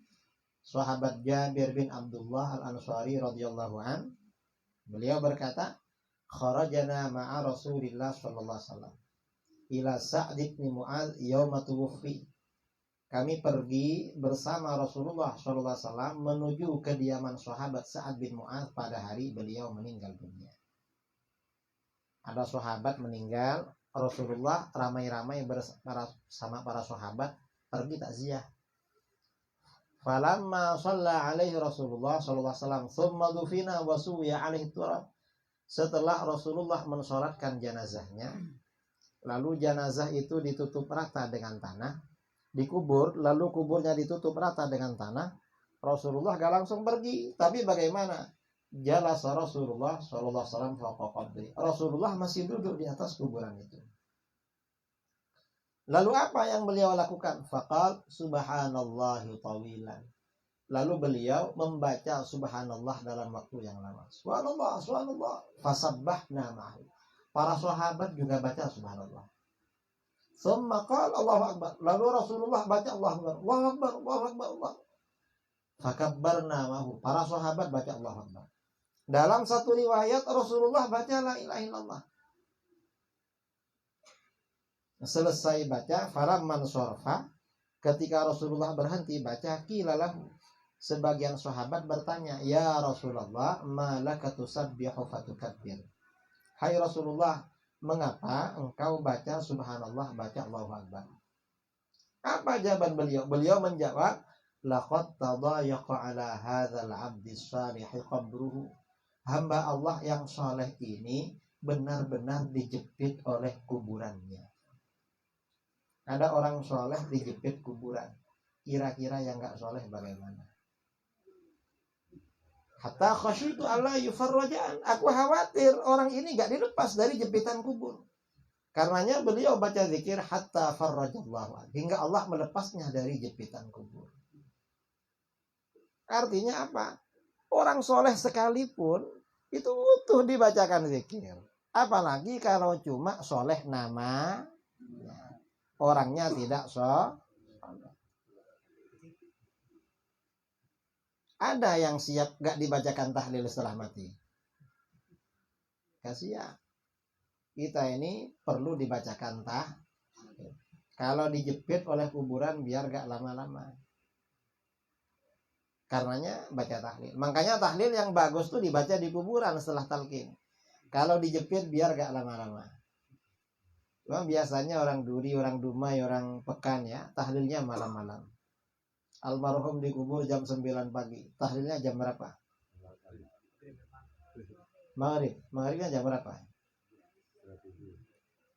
sahabat Jabir bin Abdullah Al-Ansari radhiyallahu an, beliau berkata, kharajana ma'a Rasulillah sallallahu alaihi wasallam ila Sa'd bin Mu'adz yauma tuwfi. Kami pergi bersama Rasulullah sallallahu alaihi wasallam menuju kediaman sahabat Sa'ad bin Mu'adz pada hari beliau meninggal dunia. Ada sahabat meninggal, Rasulullah ramai-ramai bersama para sahabat pergi takziah. Falamma shalla alaihi Rasulullah sallallahu alaihi wasallam thumma dufina wa suwiya alaihi turab. Setelah Rasulullah mensolatkan jenazahnya, lalu jenazah itu ditutup rata dengan tanah, dikubur, lalu kuburnya ditutup rata dengan tanah, Rasulullah gak langsung pergi. Tapi bagaimana? Jalasa Rasulullah sallallahu alaihi wasallam fawqa qabri. Rasulullah masih duduk di atas kuburan itu. Lalu apa yang beliau lakukan? Faqal subhanallahi tawilan. Lalu beliau membaca subhanallah dalam waktu yang lama. Subhanallah, subhanallah. Fasabbahna ma'ahu. Para sahabat juga baca subhanallah. Summa qala Allahu akbar. Lalu Rasulullah baca Allahu akbar. Allahu akbar, Allahu akbar, Allah. Fakabbarna ma'ahu. Para sahabat baca Allahu akbar. Dalam satu riwayat Rasulullah baca la ilaha illallah. Selesai baca falamman sorfa, ketika Rasulullah berhenti baca, qilalahu, sebagian sahabat bertanya, ya Rasulullah, malaka tusabbihu fatukabbir. Hai Rasulullah, mengapa engkau baca subhanallah, baca Allahu akbar? Apa jawaban beliau? Beliau menjawab, laqad tadayaqa ala hadzal 'abdi shalih qabruhu. Hamba Allah yang soleh ini benar-benar dijepit oleh kuburannya. Ada orang soleh dijepit kuburan. Kira-kira yang gak soleh bagaimana? Hatta khasyitu alla yufarraja'an. Aku khawatir orang ini gak dilepas dari jepitan kubur. Karenanya beliau baca zikir hatta farrajallahu, hingga Allah melepasnya dari jepitan kubur. Artinya apa? Orang soleh sekalipun itu butuh dibacakan zikir. Apalagi kalau cuma soleh nama, orangnya tidak soleh. Ada yang siap gak dibacakan tahlil setelah mati? Kasihan. Kita ini perlu dibacakan tahlil. Kalau dijepit oleh kuburan biar gak lama-lama. Karenanya baca tahlil. Makanya tahlil yang bagus tuh dibaca di kuburan setelah talqin. Kalau dijepit biar gak lama-lama. Cuma biasanya orang Duri, orang Dumai, orang Pekan ya, tahlilnya malam-malam. Almarhum dikubur jam 9 pagi. Tahlilnya jam berapa? Maghribnya jam berapa?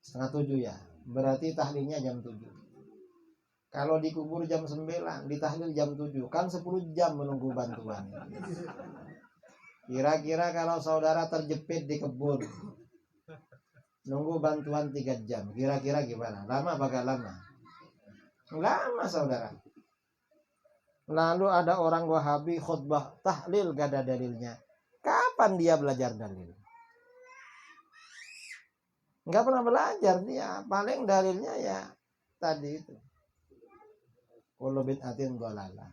Setengah 7 ya. Berarti tahlilnya jam 7. Kalau dikubur jam 9, ditahlil jam 7, kan 10 jam menunggu bantuan. Kira-kira kalau saudara terjepit di kebun, nunggu bantuan 3 jam, kira-kira gimana? Lama apa gak lama? Lama saudara. Lalu ada orang Wahabi khutbah tahlil gak ada dalilnya. Kapan dia belajar dalil? Nggak pernah belajar dia. Paling dalilnya ya tadi itu. Kullu bid'atin dhalalah.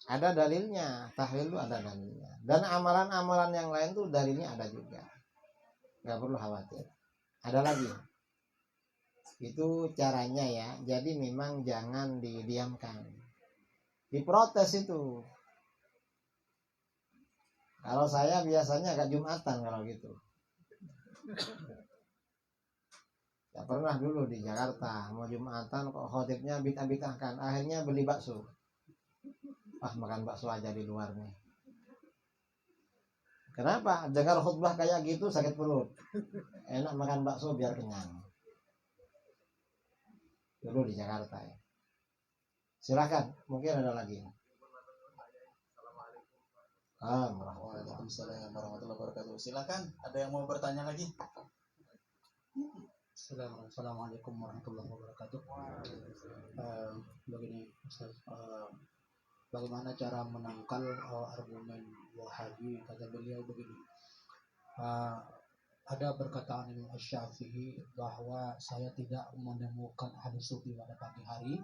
Ada dalilnya, tahlil itu ada dalilnya. Dan amalan-amalan yang lain tuh dalilnya ada juga. Nggak perlu khawatir. Ada lagi. Itu caranya ya. Jadi memang jangan didiamkan. Diprotes itu. Kalau saya biasanya agak Jumatan kalau gitu. Ya pernah dulu di Jakarta mau Jumatan kok khotibnya bid'ah-bid'ahkan. Akhirnya beli bakso. Makan bakso aja di luar nih. Kenapa? Dengar khutbah kayak gitu sakit perut. Enak makan bakso biar kenyang. Dulu di Jakarta ya. Silakan, mungkin ada lagi. Waalaikumsalam warahmatullahi wabarakatuh. Silakan, ada yang mau bertanya lagi? Assalamualaikum warahmatullahi wabarakatuh. Begini, Ustaz, bagaimana cara menangkal argumen Wahabi? Kata beliau begini. Ada perkataan Imam Syafi'i bahwa saya tidak menemukan ahli sufi pada pagi hari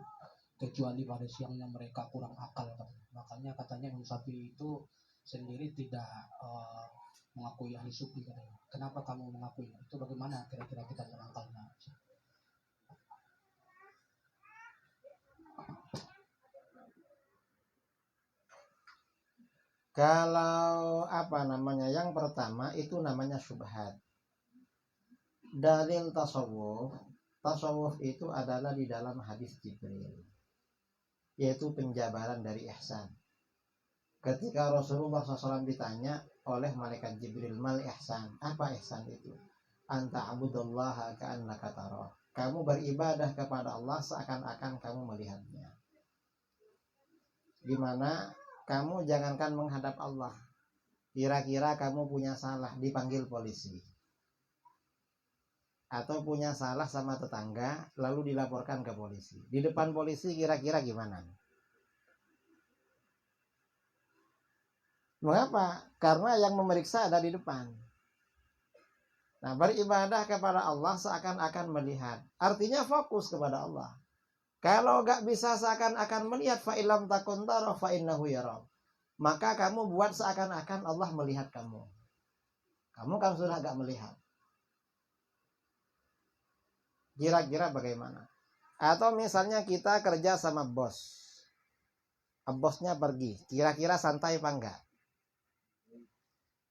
kecuali pada siangnya mereka kurang akal. Makanya katanya Imam Syafi'i itu sendiri tidak mengakui ahli sufi katanya. Kenapa kamu mengakui? Itu bagaimana kira-kira kita menangkalnya? Kalau apa namanya? Yang pertama itu namanya syubhat. Dalil tasawuf itu adalah di dalam hadis Jibril, yaitu penjabaran dari ihsan. Ketika Rasulullah SAW ditanya oleh malaikat Jibril, mal ihsan, apa ihsan itu? Anta abudallaha ka'annaka tarah. Kamu beribadah kepada Allah seakan-akan kamu melihatnya. Dimana kamu jangankan menghadap Allah, kira-kira kamu punya salah dipanggil polisi, atau punya salah sama tetangga lalu dilaporkan ke polisi. Di depan polisi kira-kira gimana? Mengapa? Karena yang memeriksa ada di depan. Nah, beribadah kepada Allah seakan-akan melihat. Artinya fokus kepada Allah. Kalau gak bisa seakan-akan melihat, fa'ilam takun tara fa'innahu yara. Maka kamu buat seakan-akan Allah melihat kamu. Kamu kan sudah gak melihat. Kira-kira bagaimana? Atau misalnya kita kerja sama bos. Bosnya pergi. Kira-kira santai apa enggak?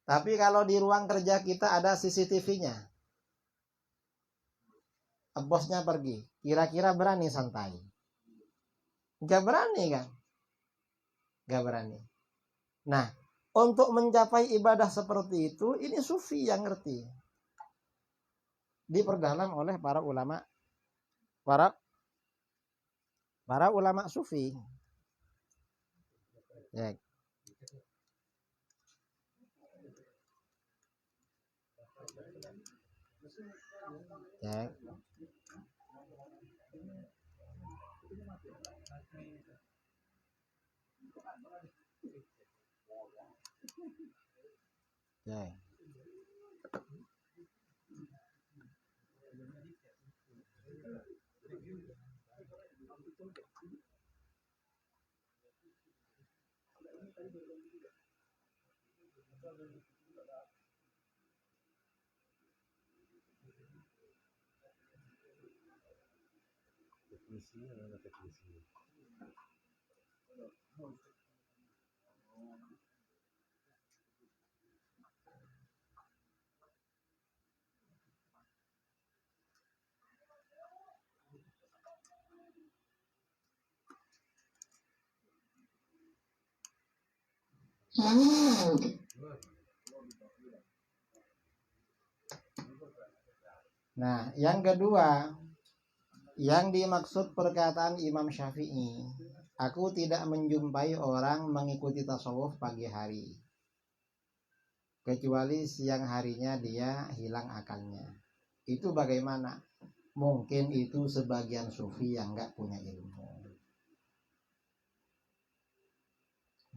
Tapi kalau di ruang kerja kita ada CCTV-nya. Bosnya pergi. Kira-kira berani santai? Gak berani kan? Gak berani. Nah, untuk mencapai ibadah seperti itu, ini sufi yang ngerti. Diperdalam oleh para ulama. Para ulama sufi. Ya. Ya. Ya. Teknisinya mana teknisinya? Nah, yang kedua, yang dimaksud perkataan Imam Syafi'i, aku tidak menjumpai orang mengikuti tasawuf pagi hari, kecuali siang harinya dia hilang akalnya. Itu bagaimana? Mungkin itu sebagian sufi yang nggak punya ilmu.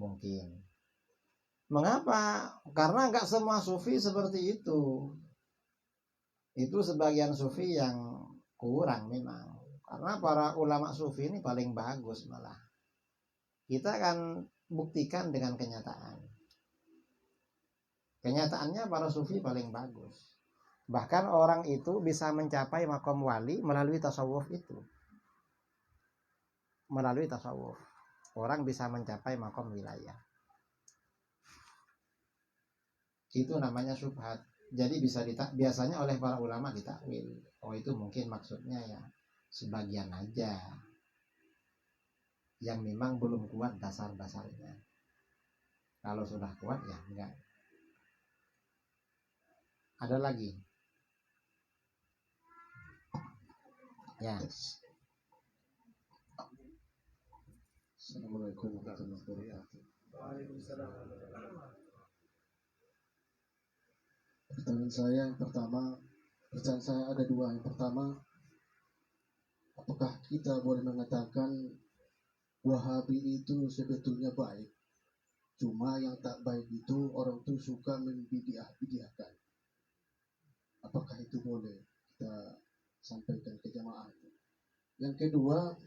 Mungkin. Mengapa? Karena nggak semua sufi seperti itu. Itu sebagian sufi yang kurang memang. Karena para ulama sufi ini paling bagus malah. Kita akan buktikan dengan kenyataan. Kenyataannya para sufi paling bagus. Bahkan orang itu bisa mencapai makom wali melalui tasawuf itu. Melalui tasawuf. Orang bisa mencapai makom wilayah. Itu namanya syubhat. Jadi biasanya oleh para ulama ditakwil. Oh, itu mungkin maksudnya ya sebagian aja yang memang belum kuat dasar-dasarnya. Kalau sudah kuat ya enggak. Ada lagi? Ya. Assalamualaikum warahmatullahi wabarakatuh. Pertanyaan saya ada dua. Yang pertama, apakah kita boleh mengatakan Wahabi itu sebetulnya baik? Cuma yang tak baik itu orang tuh suka membidiahkan. Apakah itu boleh kita sampaikan ke jamaah? Yang kedua,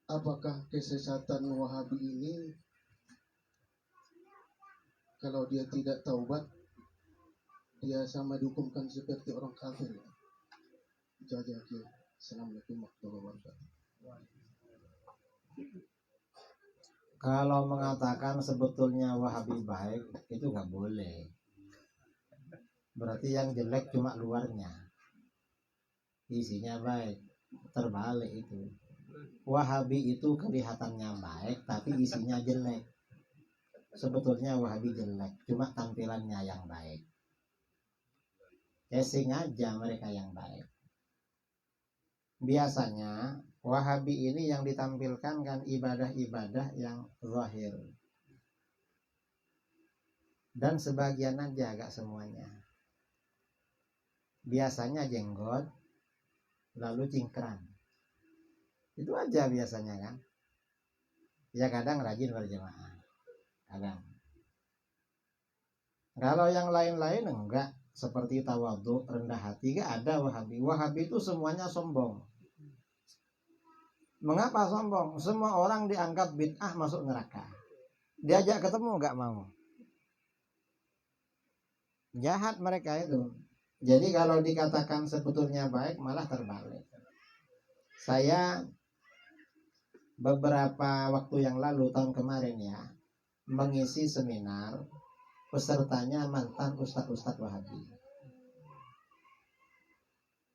apakah kesesatan Wahabi ini kalau dia tidak taubat dia sama dihukumkan seperti orang kafir? Itu aja. Assalamualaikum warahmatullahi wabarakatuh. Kalau mengatakan sebetulnya Wahabi baik itu nggak boleh. Berarti yang jelek cuma luarnya, isinya baik. Terbalik itu. Wahabi itu kelihatannya baik tapi isinya jelek. Sebetulnya Wahabi jelek, cuma tampilannya yang baik. Casing aja mereka yang baik. Biasanya Wahabi ini yang ditampilkan kan ibadah-ibadah yang zahir. Dan sebagian aja, agak semuanya. Biasanya jenggot, lalu cingkrang. Itu aja biasanya kan. Ya kadang rajin berjamaah. Kadang. Kalau yang lain-lain enggak. Seperti tawadhu, rendah hati, gak ada Wahabi. Wahabi itu semuanya sombong. Mengapa sombong? Semua orang dianggap bid'ah masuk neraka. Diajak ketemu gak mau. Jahat mereka itu. Jadi kalau dikatakan sebetulnya baik malah terbalik. Saya beberapa waktu yang lalu, tahun kemarin ya, mengisi seminar. Pesertanya mantan ustadz-ustadz Wahabi.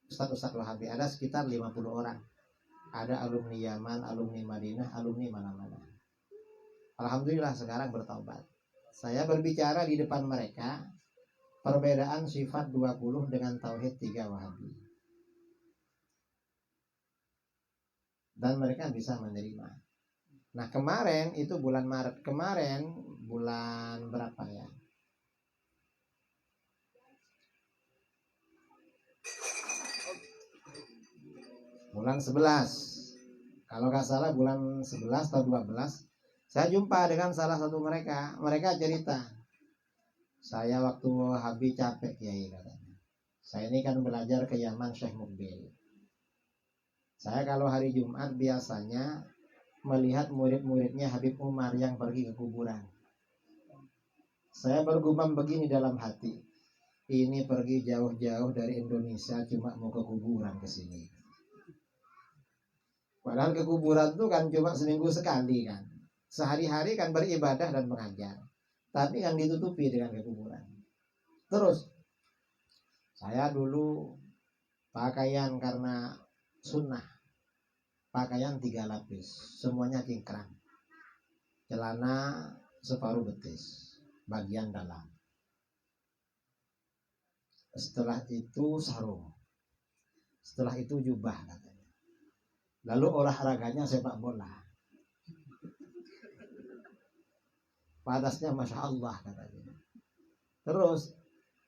Ustadz-ustadz Wahabi ada sekitar 50 orang. Ada alumni Yaman, alumni Madinah, alumni mana-mana. Alhamdulillah sekarang bertaubat. Saya berbicara di depan mereka perbedaan sifat 20 dengan tauhid 3 Wahabi. Dan mereka bisa menerima. Nah kemarin itu bulan Maret. Kemarin bulan berapa ya? Bulan 11. Kalau nggak salah bulan 11 atau 12. Saya jumpa dengan salah satu mereka. Mereka cerita. Saya waktu Wahabi capek Kiai katanya. Saya ini kan belajar ke Yaman Syekh Mukbil. Saya kalau hari Jumat biasanya melihat murid-muridnya Habib Umar yang pergi ke kuburan. Saya bergumam begini dalam hati, ini pergi jauh-jauh dari Indonesia cuma mau ke kuburan ke sini. Padahal ke kuburan itu kan cuma seminggu sekali kan. Sehari-hari kan beribadah dan mengajar. Tapi kan ditutupi dengan ke kuburan. Terus saya dulu pakaian karena sunnah, pakaian 3 lapis, semuanya cingkrang, celana separuh betis, bagian dalam. Setelah itu sarung, setelah itu jubah katanya. Lalu olahraganya sepak bola. Panasnya Masya Allah katanya. Terus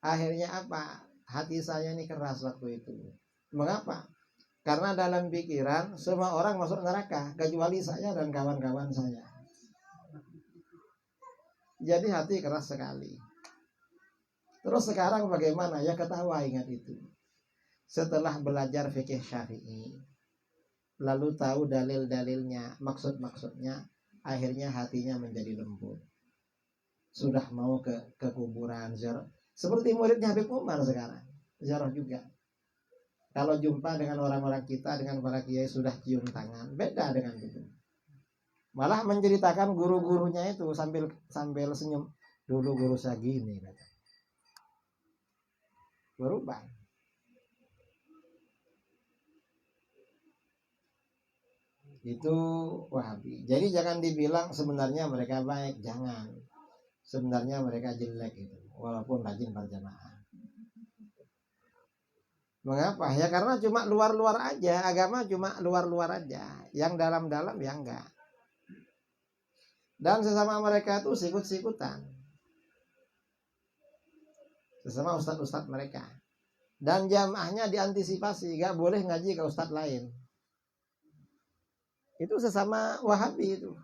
akhirnya apa? Hati saya ini keras waktu itu. Mengapa? Karena dalam pikiran semua orang masuk neraka kecuali saya dan kawan-kawan saya. Jadi hati keras sekali. Terus sekarang bagaimana? Ya ketawa ingat itu. Setelah belajar fikih Syafi'i, lalu tahu dalil-dalilnya, maksud-maksudnya, akhirnya hatinya menjadi lembut. Sudah mau ke kuburan ziarah. Seperti muridnya Habib Umar sekarang, ziarah juga. Kalau jumpa dengan orang-orang kita, dengan para kiai sudah cium tangan, beda dengan itu. Malah menceritakan guru-gurunya itu sambil senyum. Dulu guru saya gini, kata. Berubah. Itu Wahabi. Jadi jangan dibilang sebenarnya mereka baik, jangan. Sebenarnya mereka jelek itu, walaupun rajin berjamaah. Mengapa? Ya karena cuma luar-luar aja, agama cuma luar-luar aja, yang dalam-dalam ya enggak. Dan sesama mereka itu sikut-sikutan, sesama ustadz-ustadz mereka. Dan jamaahnya diantisipasi, gak boleh ngaji ke ustadz lain. Itu sesama Wahabi itu.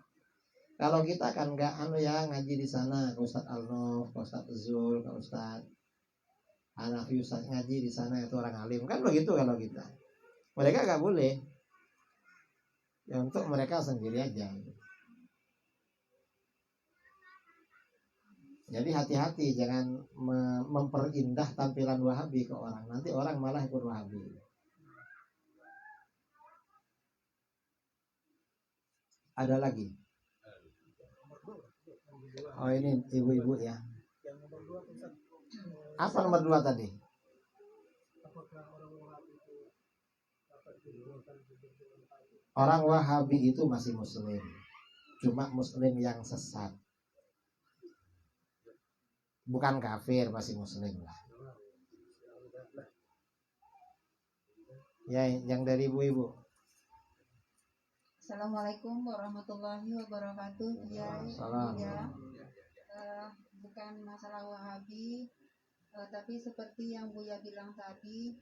Kalau kita kan nggak ngaji di sana ke Ustadz Al-Nof, ke Ustadz Zul, ke Ustadz Hanafi, Ustadz ngaji di sana itu orang alim kan begitu. Kalau kita, mereka nggak boleh. Ya untuk mereka sendiri aja. Jadi hati-hati jangan memperindah tampilan Wahabi ke orang. Nanti orang malah ikut Wahabi. Ada lagi? Oh ini ibu-ibu ya. Apa nomor 2 tadi? Orang Wahabi itu masih muslim, cuma muslim yang sesat. Bukan kafir, masih muslim lah. Ya, yang dari ibu-ibu. Assalamualaikum warahmatullahi wabarakatuh. Salam. Ya, bukan masalah Wahabi, tapi seperti yang Buya bilang tadi,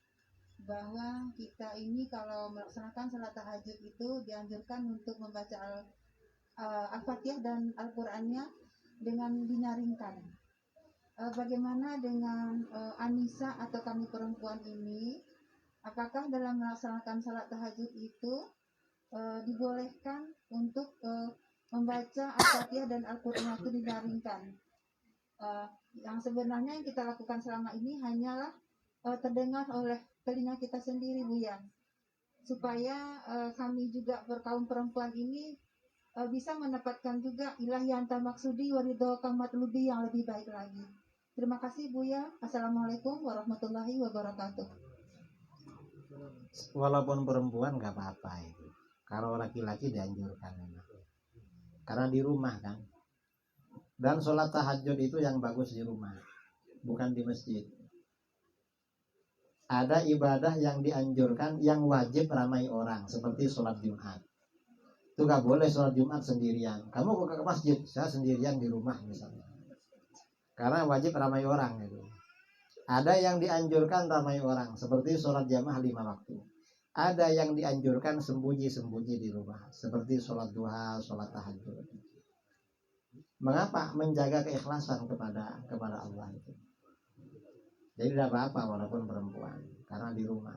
bahwa kita ini kalau melaksanakan salat tahajud itu dianjurkan untuk membaca Al-Fatihah dan Al-Qur'annya dengan dinyaringkan. Bagaimana dengan Anissa atau kami perempuan ini? Apakah dalam melaksanakan salat tahajud itu dibolehkan untuk membaca Al-Fatihah dan Al-Qur'an itu dinyaringkan? Yang sebenarnya yang kita lakukan selama ini hanyalah terdengar oleh telinga kita sendiri, Bu ya, supaya kami juga berkaum perempuan ini bisa mendapatkan juga ilahi anta maksudi waridho kamatlubi yang lebih baik lagi. Terima kasih Bu ya. Assalamualaikum warahmatullahi wabarakatuh. Walaupun perempuan nggak apa-apa itu. Kalau laki-laki dianjurkan memang. Karena di rumah kan. Dan sholat tahajud itu yang bagus di rumah, bukan di masjid. Ada ibadah yang dianjurkan, yang wajib ramai orang, seperti sholat Jumat. Itu gak boleh sholat Jumat sendirian. Kamu ke masjid, saya sendirian di rumah misalnya. Karena wajib ramai orang itu. Ada yang dianjurkan ramai orang, seperti sholat jamaah 5 waktu. Ada yang dianjurkan sembunyi-sembunyi di rumah, seperti sholat duha, sholat tahajud. Mengapa? Menjaga keikhlasan kepada Allah itu. Jadi tidak apa-apa walaupun perempuan, karena di rumah.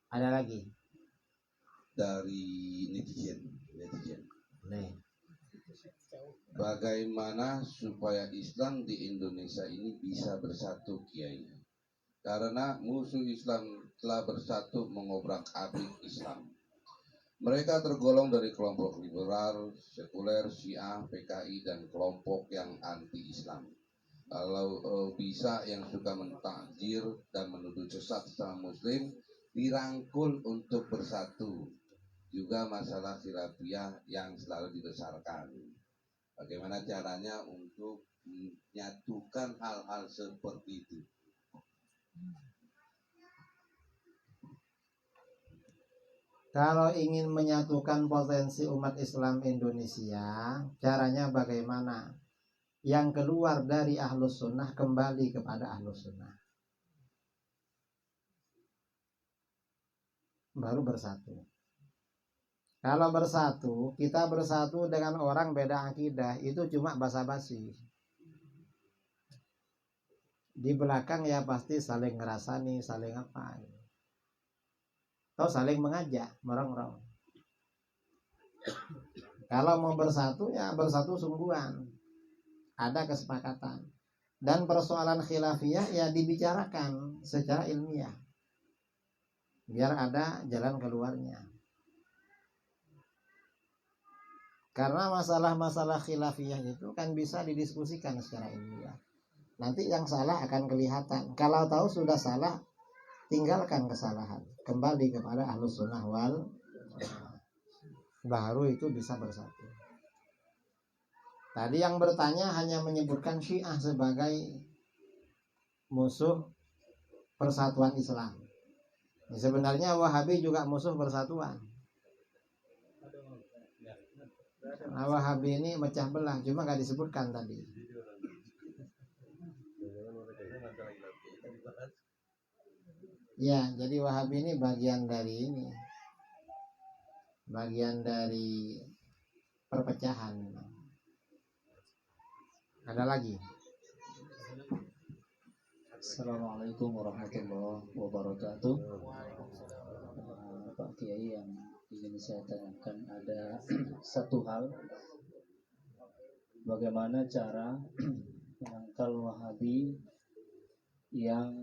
Ada lagi? Dari netizen. Nih. Bagaimana supaya Islam di Indonesia ini bisa bersatu, Kiai? Karena musuh Islam telah bersatu mengobrak-abrik Islam. Mereka tergolong dari kelompok liberal, sekuler, Syiah, PKI, dan kelompok yang anti-Islam. Kalau bisa yang suka mentakjir dan menuduh sesat sama Muslim dirangkul untuk bersatu. Juga masalah khilafiyah yang selalu dibesarkan. Bagaimana caranya untuk menyatukan hal-hal seperti itu? Kalau ingin menyatukan potensi umat Islam Indonesia, caranya bagaimana? Yang keluar dari Ahlus Sunnah kembali kepada Ahlus Sunnah, baru bersatu. Kalau bersatu, kita bersatu dengan orang beda akidah, itu cuma basa-basi. Di belakang ya pasti saling ngerasani, saling apa, atau saling mengajak, merongrong. Kalau mau bersatu ya bersatu sungguhan, ada kesepakatan. Dan persoalan khilafiyah ya dibicarakan secara ilmiah, biar ada jalan keluarnya. Karena masalah-masalah khilafiyah itu kan bisa didiskusikan secara ilmiah. Nanti yang salah akan kelihatan. Kalau tahu sudah salah, tinggalkan kesalahan, kembali kepada Ahlus Sunnah wal Jamaah. Baru itu bisa bersatu. Tadi yang bertanya hanya menyebutkan Syiah sebagai musuh persatuan Islam. Sebenarnya Wahabi juga musuh persatuan. Nah, Wahabi ini mecah belah, cuma nggak disebutkan tadi. Ya, jadi Wahabi ini bagian dari ini, bagian dari perpecahan memang. Ada lagi? Assalamualaikum warahmatullahi wabarakatuh. Pak Kiai, yang ingin saya tanyakan ada satu hal, bagaimana cara menangkal Wahabi yang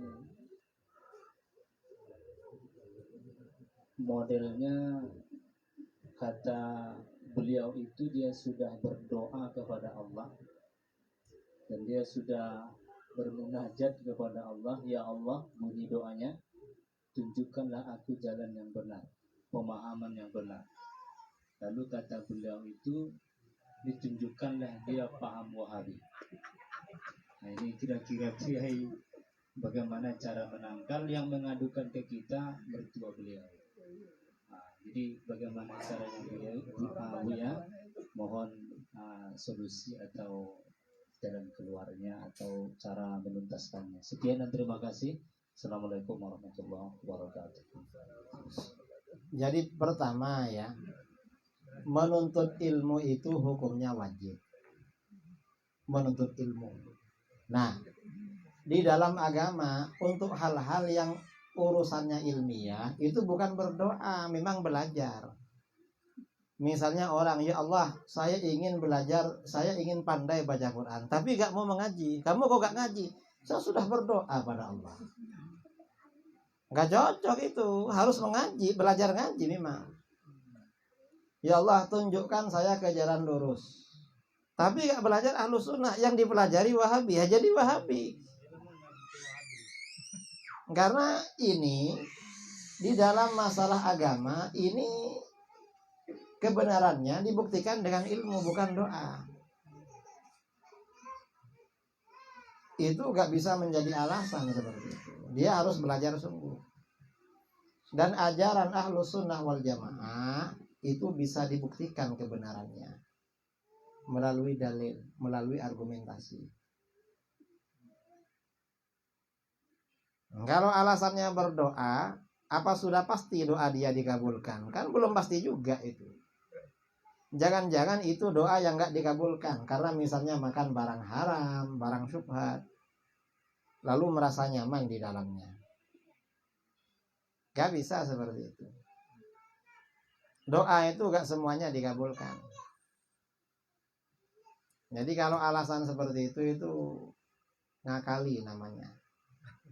modelnya kata beliau itu dia sudah berdoa kepada Allah dan dia sudah bermunajat kepada Allah, ya Allah, bunyi doanya, tunjukkanlah aku jalan yang benar, pemahaman yang benar. Lalu kata beliau itu, ditunjukkanlah dia paham Wahabi. Nah, ini kira-kira Kiai bagaimana cara menangkal yang mengadukan ke kita mertua beliau. Nah, jadi bagaimana caranya beliau ya, mohon solusi atau jalan keluarnya atau cara menuntaskannya. Sekian dan terima kasih. Assalamualaikum warahmatullahi wabarakatuh. Jadi pertama ya, menuntut ilmu itu hukumnya wajib. Menuntut ilmu. Nah, di dalam agama untuk hal-hal yang urusannya ilmiah itu bukan berdoa, memang belajar. Misalnya orang, ya Allah, saya ingin belajar, saya ingin pandai baca Quran, tapi gak mau mengaji. Kamu kok gak ngaji? Saya sudah berdoa pada Allah. Gak cocok itu, harus mengaji, belajar ngaji memang. Ya Allah, tunjukkan saya ke jalan lurus. Tapi gak belajar Ahlus Sunnah, yang dipelajari Wahabi, ya jadi Wahabi. Karena ini di dalam masalah agama ini kebenarannya dibuktikan dengan ilmu, bukan doa. Itu gak bisa menjadi alasan seperti itu. Dia harus belajar sungguh. Dan ajaran Ahlus Sunnah wal Jamaah itu bisa dibuktikan kebenarannya melalui dalil, melalui argumentasi. Kalau alasannya berdoa, apa sudah pasti doa dia dikabulkan? Kan belum pasti juga itu. Jangan-jangan itu doa yang gak dikabulkan karena misalnya makan barang haram, barang syubhat, lalu merasa nyaman di dalamnya. Gak bisa seperti itu. Doa itu gak semuanya dikabulkan. Jadi kalau alasan seperti itu ngakali namanya.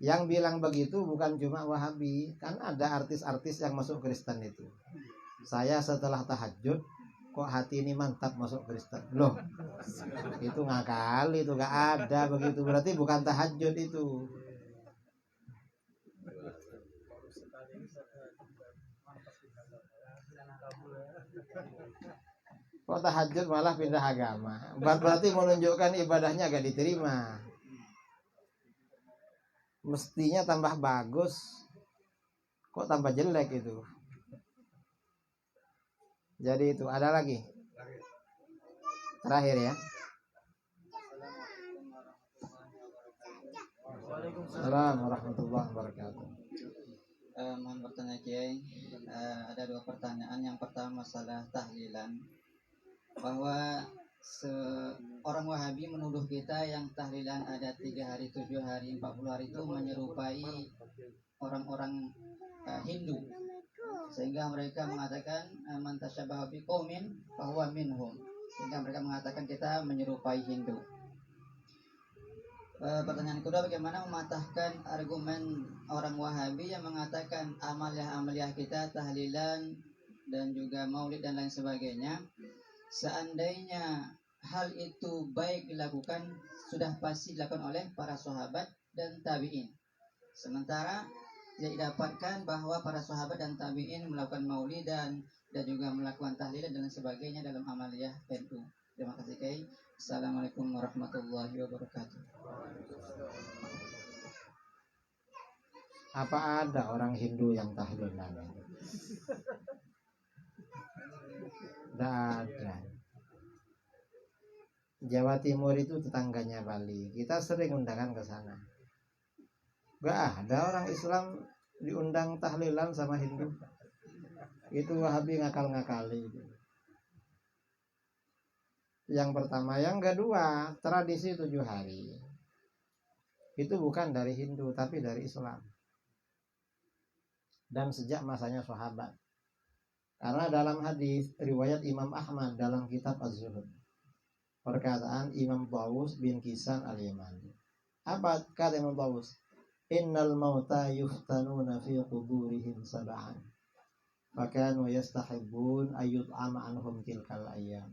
Yang bilang begitu bukan cuma Wahabi, kan ada artis-artis yang masuk Kristen itu. Saya setelah tahajud kok hati ini mantap masuk Kristen. Loh, itu ngakali, itu gak ada begitu. Berarti bukan tahajud itu. Kok tahajud malah pindah agama? Berarti menunjukkan ibadahnya gak diterima. Mestinya tambah bagus, kok tambah jelek itu. Jadi itu ada lagi. Terakhir ya. Waalaikumsalam warahmatullahi wabarakatuh. Mohon bertanya Kiai, ada dua pertanyaan. Yang pertama masalah tahlilan, bahwa orang Wahabi menuduh kita yang tahlilan ada 3 hari, 7 hari, 40 hari itu menyerupai orang-orang Hindu, sehingga mereka mengatakan man tasyabaha biqaumin fahuwa minhum, sehingga mereka mengatakan kita menyerupai Hindu. Pertanyaan kedua, bagaimana mematahkan argumen orang Wahabi yang mengatakan amaliah kita tahlilan dan juga maulid dan lain sebagainya, seandainya hal itu baik dilakukan, sudah pasti dilakukan oleh para sahabat dan tabi'in. Sementara tidak didapatkan bahwa para sahabat dan tabi'in melakukan maulidan dan juga melakukan tahlilan dan sebagainya dalam amaliyah NU. Terima kasih Kiai. Assalamualaikum warahmatullahi wabarakatuh. Apa ada orang Hindu yang tahlilan? Tidak ada. Jawa Timur itu tetangganya Bali. Kita sering undangan ke sana. Gak ada orang Islam diundang tahlilan sama Hindu. Itu Wahabi ngakal-ngakali. Yang pertama. Yang kedua, tradisi 7 hari itu bukan dari Hindu tapi dari Islam. Dan sejak masanya sahabat. Karena dalam hadis riwayat Imam Ahmad dalam kitab Az-Zuhud, perkataan Imam Tawus bin Kisan al-Yamani. Apa kata Imam Tawus? Innal mauta yuftanuna fi quburihim sab'an. Fakanu yastahibbun ayyut'ama anhum tilkal ayyam.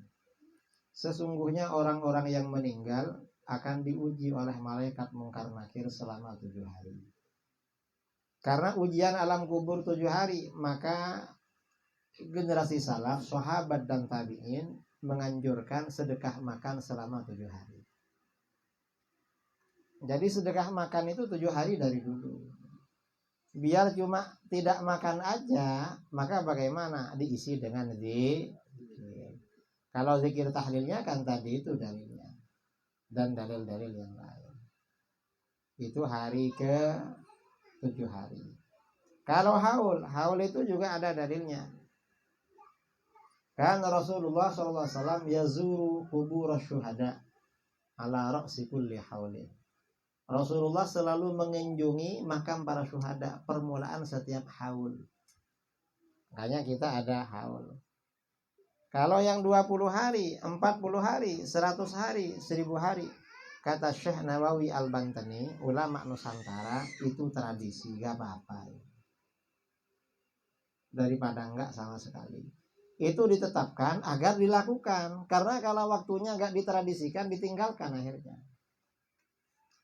Sesungguhnya orang-orang yang meninggal akan diuji oleh malaikat mungkar nakir selama 7 hari. Karena ujian alam kubur 7 hari, maka generasi salaf, sahabat dan tabi'in menganjurkan sedekah makan selama 7 hari. Jadi sedekah makan itu 7 hari dari dulu. Biar cuma tidak makan aja, maka bagaimana? Diisi dengan zikir. Kalau zikir tahlilnya kan tadi itu dalilnya. Dan dalil-dalil yang lain. Itu hari ke 7 hari. Kalau haul itu juga ada dalilnya. Kan Rasulullah SAW yazuru kubur syuhada ala ra'si kulli haulin. Rasulullah selalu mengunjungi makam para syuhada permulaan setiap haul. Makanya kita ada haul. Kalau yang 20 hari, 40 hari, 100 hari, 1000 hari, kata Syekh Nawawi Al-Bantani, ulama Nusantara, itu tradisi, gak apa-apa. Daripada enggak sama sekali. Itu ditetapkan agar dilakukan. Karena kalau waktunya enggak ditradisikan, ditinggalkan akhirnya.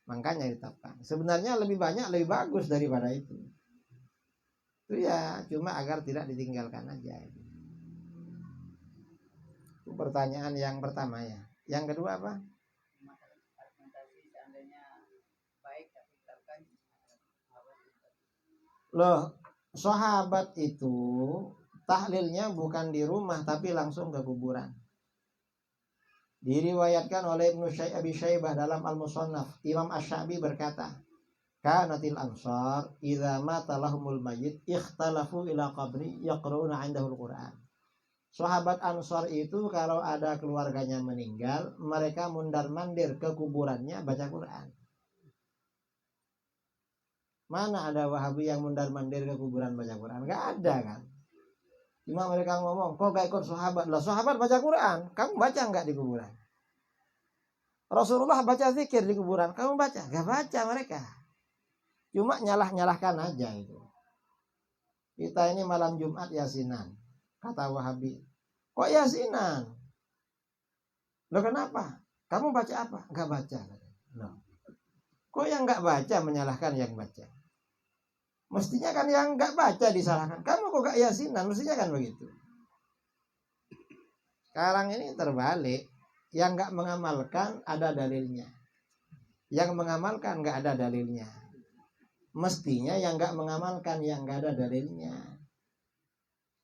Makanya ditetapkan. Sebenarnya lebih banyak, lebih bagus daripada itu. Itu ya, cuma agar tidak ditinggalkan aja. Itu pertanyaan yang pertama ya. Yang kedua apa? Loh, sahabat itu tahlilnya bukan di rumah tapi langsung ke kuburan. Diriwayatkan oleh Ibnu Abi Syaibah dalam Al-Musannaf, Imam Asy-Sya'bi berkata, kanatil ansar idza mata lahumul mayyit ikhtalafu ila qabri yaqra'una 'indahul Qur'an. Sahabat Ansar itu kalau ada keluarganya meninggal, mereka mundar-mandir ke kuburannya baca Quran. Mana ada Wahabi yang mundar-mandir ke kuburan baca Quran? Nggak ada kan? Cuma mereka ngomong, kok gak ikut sahabat? Lah sahabat baca Quran, kamu baca nggak di kuburan? Rasulullah baca zikir di kuburan, kamu baca? Gak baca mereka. Cuma nyalah-nyalahkan aja itu. Kita ini malam Jumat yasinan, kata Wahabi. Kok yasinan? Loh kenapa? Kamu baca apa? Gak baca. Loh. Kok yang gak baca menyalahkan yang baca? Mestinya kan yang gak baca disalahkan. Kamu kok gak yasinan? Mestinya kan begitu. Sekarang ini terbalik. Yang gak mengamalkan ada dalilnya. Yang mengamalkan gak ada dalilnya. Mestinya yang gak mengamalkan yang gak ada dalilnya.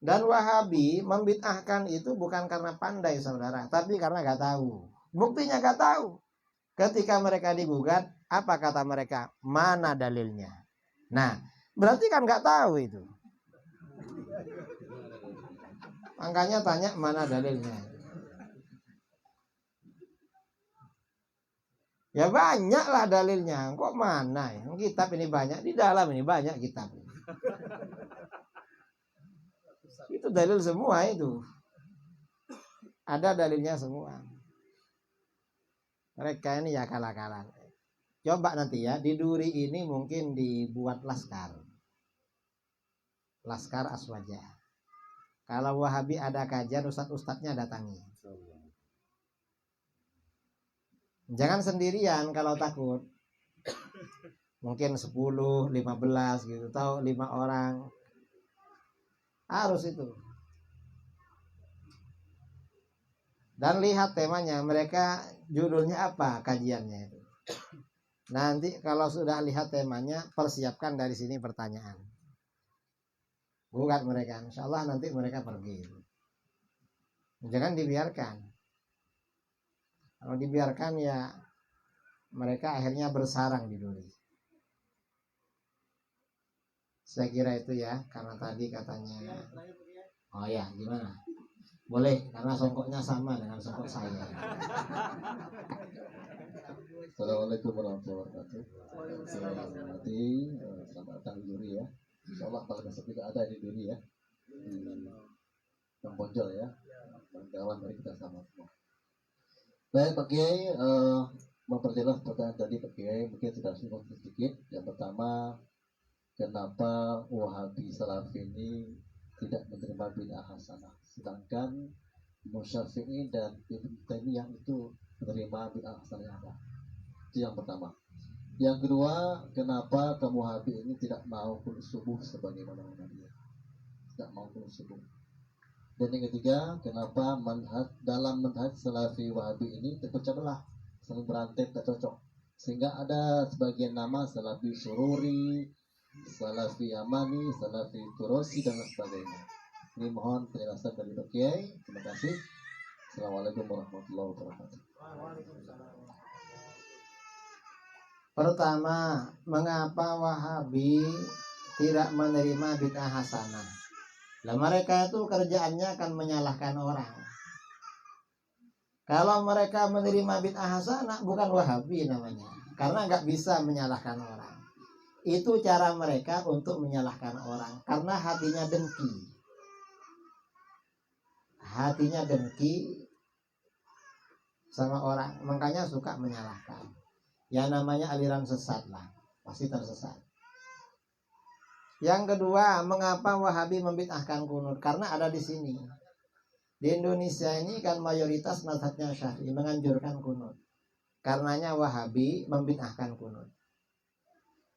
Dan Wahabi membid'ahkan itu bukan karena pandai saudara, tapi karena gak tahu. Buktinya gak tahu. Ketika mereka digugat, apa kata mereka? Mana dalilnya? Nah, berarti kan gak tahu itu. Makanya tanya mana dalilnya. Ya banyaklah dalilnya. Kok mana ya? Kitab ini banyak. Di dalam ini banyak kitab. Itu dalil semua itu. Ada dalilnya semua. Mereka ini ya kalah-kalah. Coba nanti ya. Di Duri ini mungkin dibuat laskar. Laskar Aswaja. Kalau Wahabi ada kajian, ustadz-ustadznya datangi. Jangan sendirian kalau takut. Mungkin 10, 15 gitu. Atau 5 orang. Harus itu. Dan lihat temanya. Mereka judulnya apa kajiannya itu. Nanti kalau sudah lihat temanya, persiapkan dari sini pertanyaan. Bukan mereka. Insya Allah nanti mereka pergi. Jangan dibiarkan. Kalau dibiarkan ya mereka akhirnya bersarang di Duri. Saya kira itu ya, karena tadi katanya. Oh ya, gimana? Boleh, karena songkoknya sama dengan songkok saya. Assalamualaikum warahmatullahi wabarakatuh. Nanti selamat datang di Duri ya. Insyaallah kalau besok juga ada di Duri ya. Di Bang Bonjol ya. Kawan mari kita sama semua. Baik Pak Kiai, memperjelas pertanyaan tadi Pak Kiai mungkin sudah sedikit. Yang pertama, kenapa Wahabi Salafi ini tidak menerima bid'ah hasanah, sedangkan Musyafi'i dan Ibn Taimiyah itu menerima bid'ah hasanah yang ada. Itu yang pertama. Yang kedua, kenapa kaum Wahabi ini tidak mau kulit subuh sebagaimana Muhammadiyah? Tidak mau kulit subuh. Dan yang ketiga, kenapa dalam manhaj Salafi Wahabi ini terpecah belah, saling berantai, tak cocok, sehingga ada sebagian nama Salafi Sururi, Salafi Amani, Salafi Turosi dan sebagainya. Ini mohon penjelasan dari Pak Kiai. Terima kasih. Assalamualaikum warahmatullahi wabarakatuh. Pertama, mengapa Wahabi tidak menerima bid'ah hasanah? Lah mereka itu kerjaannya akan menyalahkan orang. Kalau mereka menerima bid'ah hasanah, bukan Wahabi namanya. Karena nggak bisa menyalahkan orang. Itu cara mereka untuk menyalahkan orang. Karena hatinya dengki. Hatinya dengki sama orang. Makanya suka menyalahkan. Ya namanya aliran sesat lah. Pasti tersesat. Yang kedua, mengapa Wahabi membid'ahkan kunut? Karena ada di sini. Di Indonesia ini kan mayoritas mazhabnya Syafi'i menganjurkan kunut. Karenanya Wahabi membid'ahkan kunut.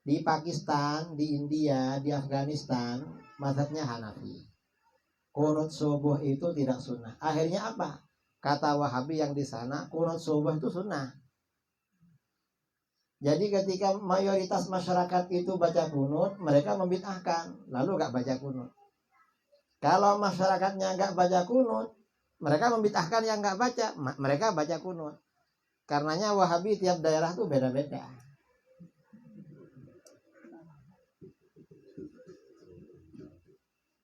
Di Pakistan, di India, di Afghanistan, mazhabnya Hanafi. Kunut subuh itu tidak sunnah. Akhirnya apa? Kata Wahabi yang di sana, kunut subuh itu sunnah. Jadi ketika mayoritas masyarakat itu baca kunut, mereka membid'ahkan, lalu gak baca kunut. Kalau masyarakatnya gak baca kunut, mereka membid'ahkan yang gak baca, mereka baca kunut. Karenanya Wahabi tiap daerah tuh beda-beda.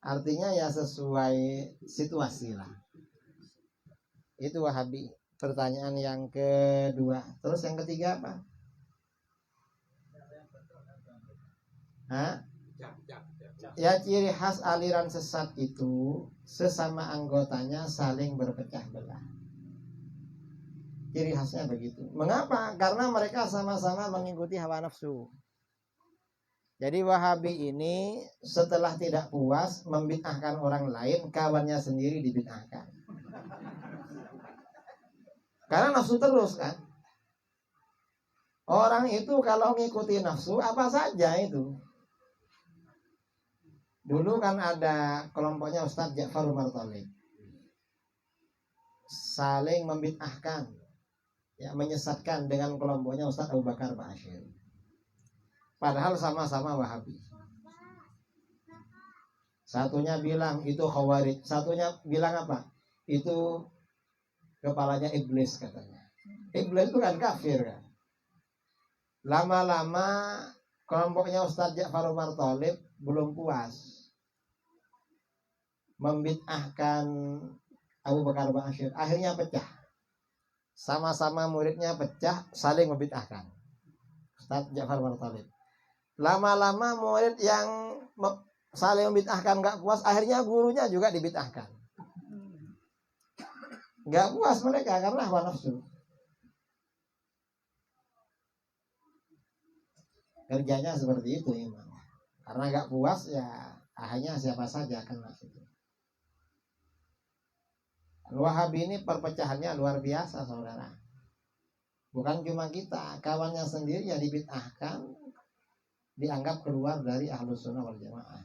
Artinya ya sesuai situasi lah. Itu Wahabi. Pertanyaan yang kedua. Terus yang ketiga apa? Hah? Ya, ciri khas aliran sesat itu sesama anggotanya saling berpecah belah. Ciri khasnya begitu. Mengapa? Karena mereka sama-sama mengikuti hawa nafsu. Jadi Wahabi ini setelah tidak puas membid'ahkan orang lain, kawannya sendiri dibid'ahkan. Karena nafsu terus kan. Orang itu kalau ngikuti nafsu apa saja itu. Dulu kan ada kelompoknya Ustadz Ja'far Umar Thalib. Saling membid'ahkan, ya, menyesatkan dengan kelompoknya Ustadz Abu Bakar Ba'asyir. Padahal sama-sama Wahabi. Satunya bilang itu Khawarij, satunya bilang apa? Itu kepalanya iblis katanya. Iblis itu kan kafir kan. Lama-lama kelompoknya Ustadz Ja'far Umar Thalib belum puas membid'ahkan Abu Bakar Ba'asyir. Akhirnya pecah. Sama-sama muridnya pecah, saling membid'ahkan Ustadz Ja'far Umar Thalib. Lama-lama murid yang saling membid'ahkan gak puas, akhirnya gurunya juga dibid'ahkan. Gak puas mereka karena hawa nafsu. Kerjanya seperti itu memang. Karena gak puas ya akhirnya siapa saja kena itu. Wahabi ini perpecahannya luar biasa saudara. Bukan cuma kita, kawannya sendiri yang dibid'ahkan dianggap keluar dari Ahlus Sunnah wal Jamaah.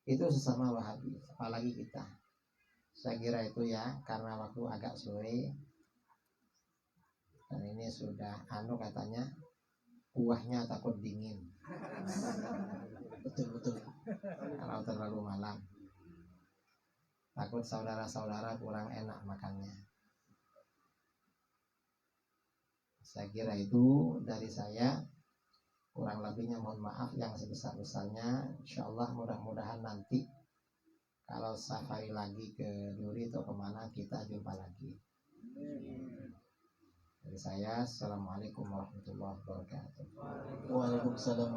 Itu sesama Wahabi, apalagi kita. Saya kira itu ya, karena waktu agak sore dan ini sudah katanya kuahnya takut dingin. Betul. Kalau terlalu malam, takut saudara-saudara kurang enak makannya. Saya kira itu dari saya. Kurang lebihnya mohon maaf yang sebesar-besarnya. InsyaAllah mudah-mudahan nanti kalau safari lagi ke Duri atau kemana kita jumpa lagi. Dari saya, Assalamualaikum warahmatullahi wabarakatuh. Waalaikumsalam.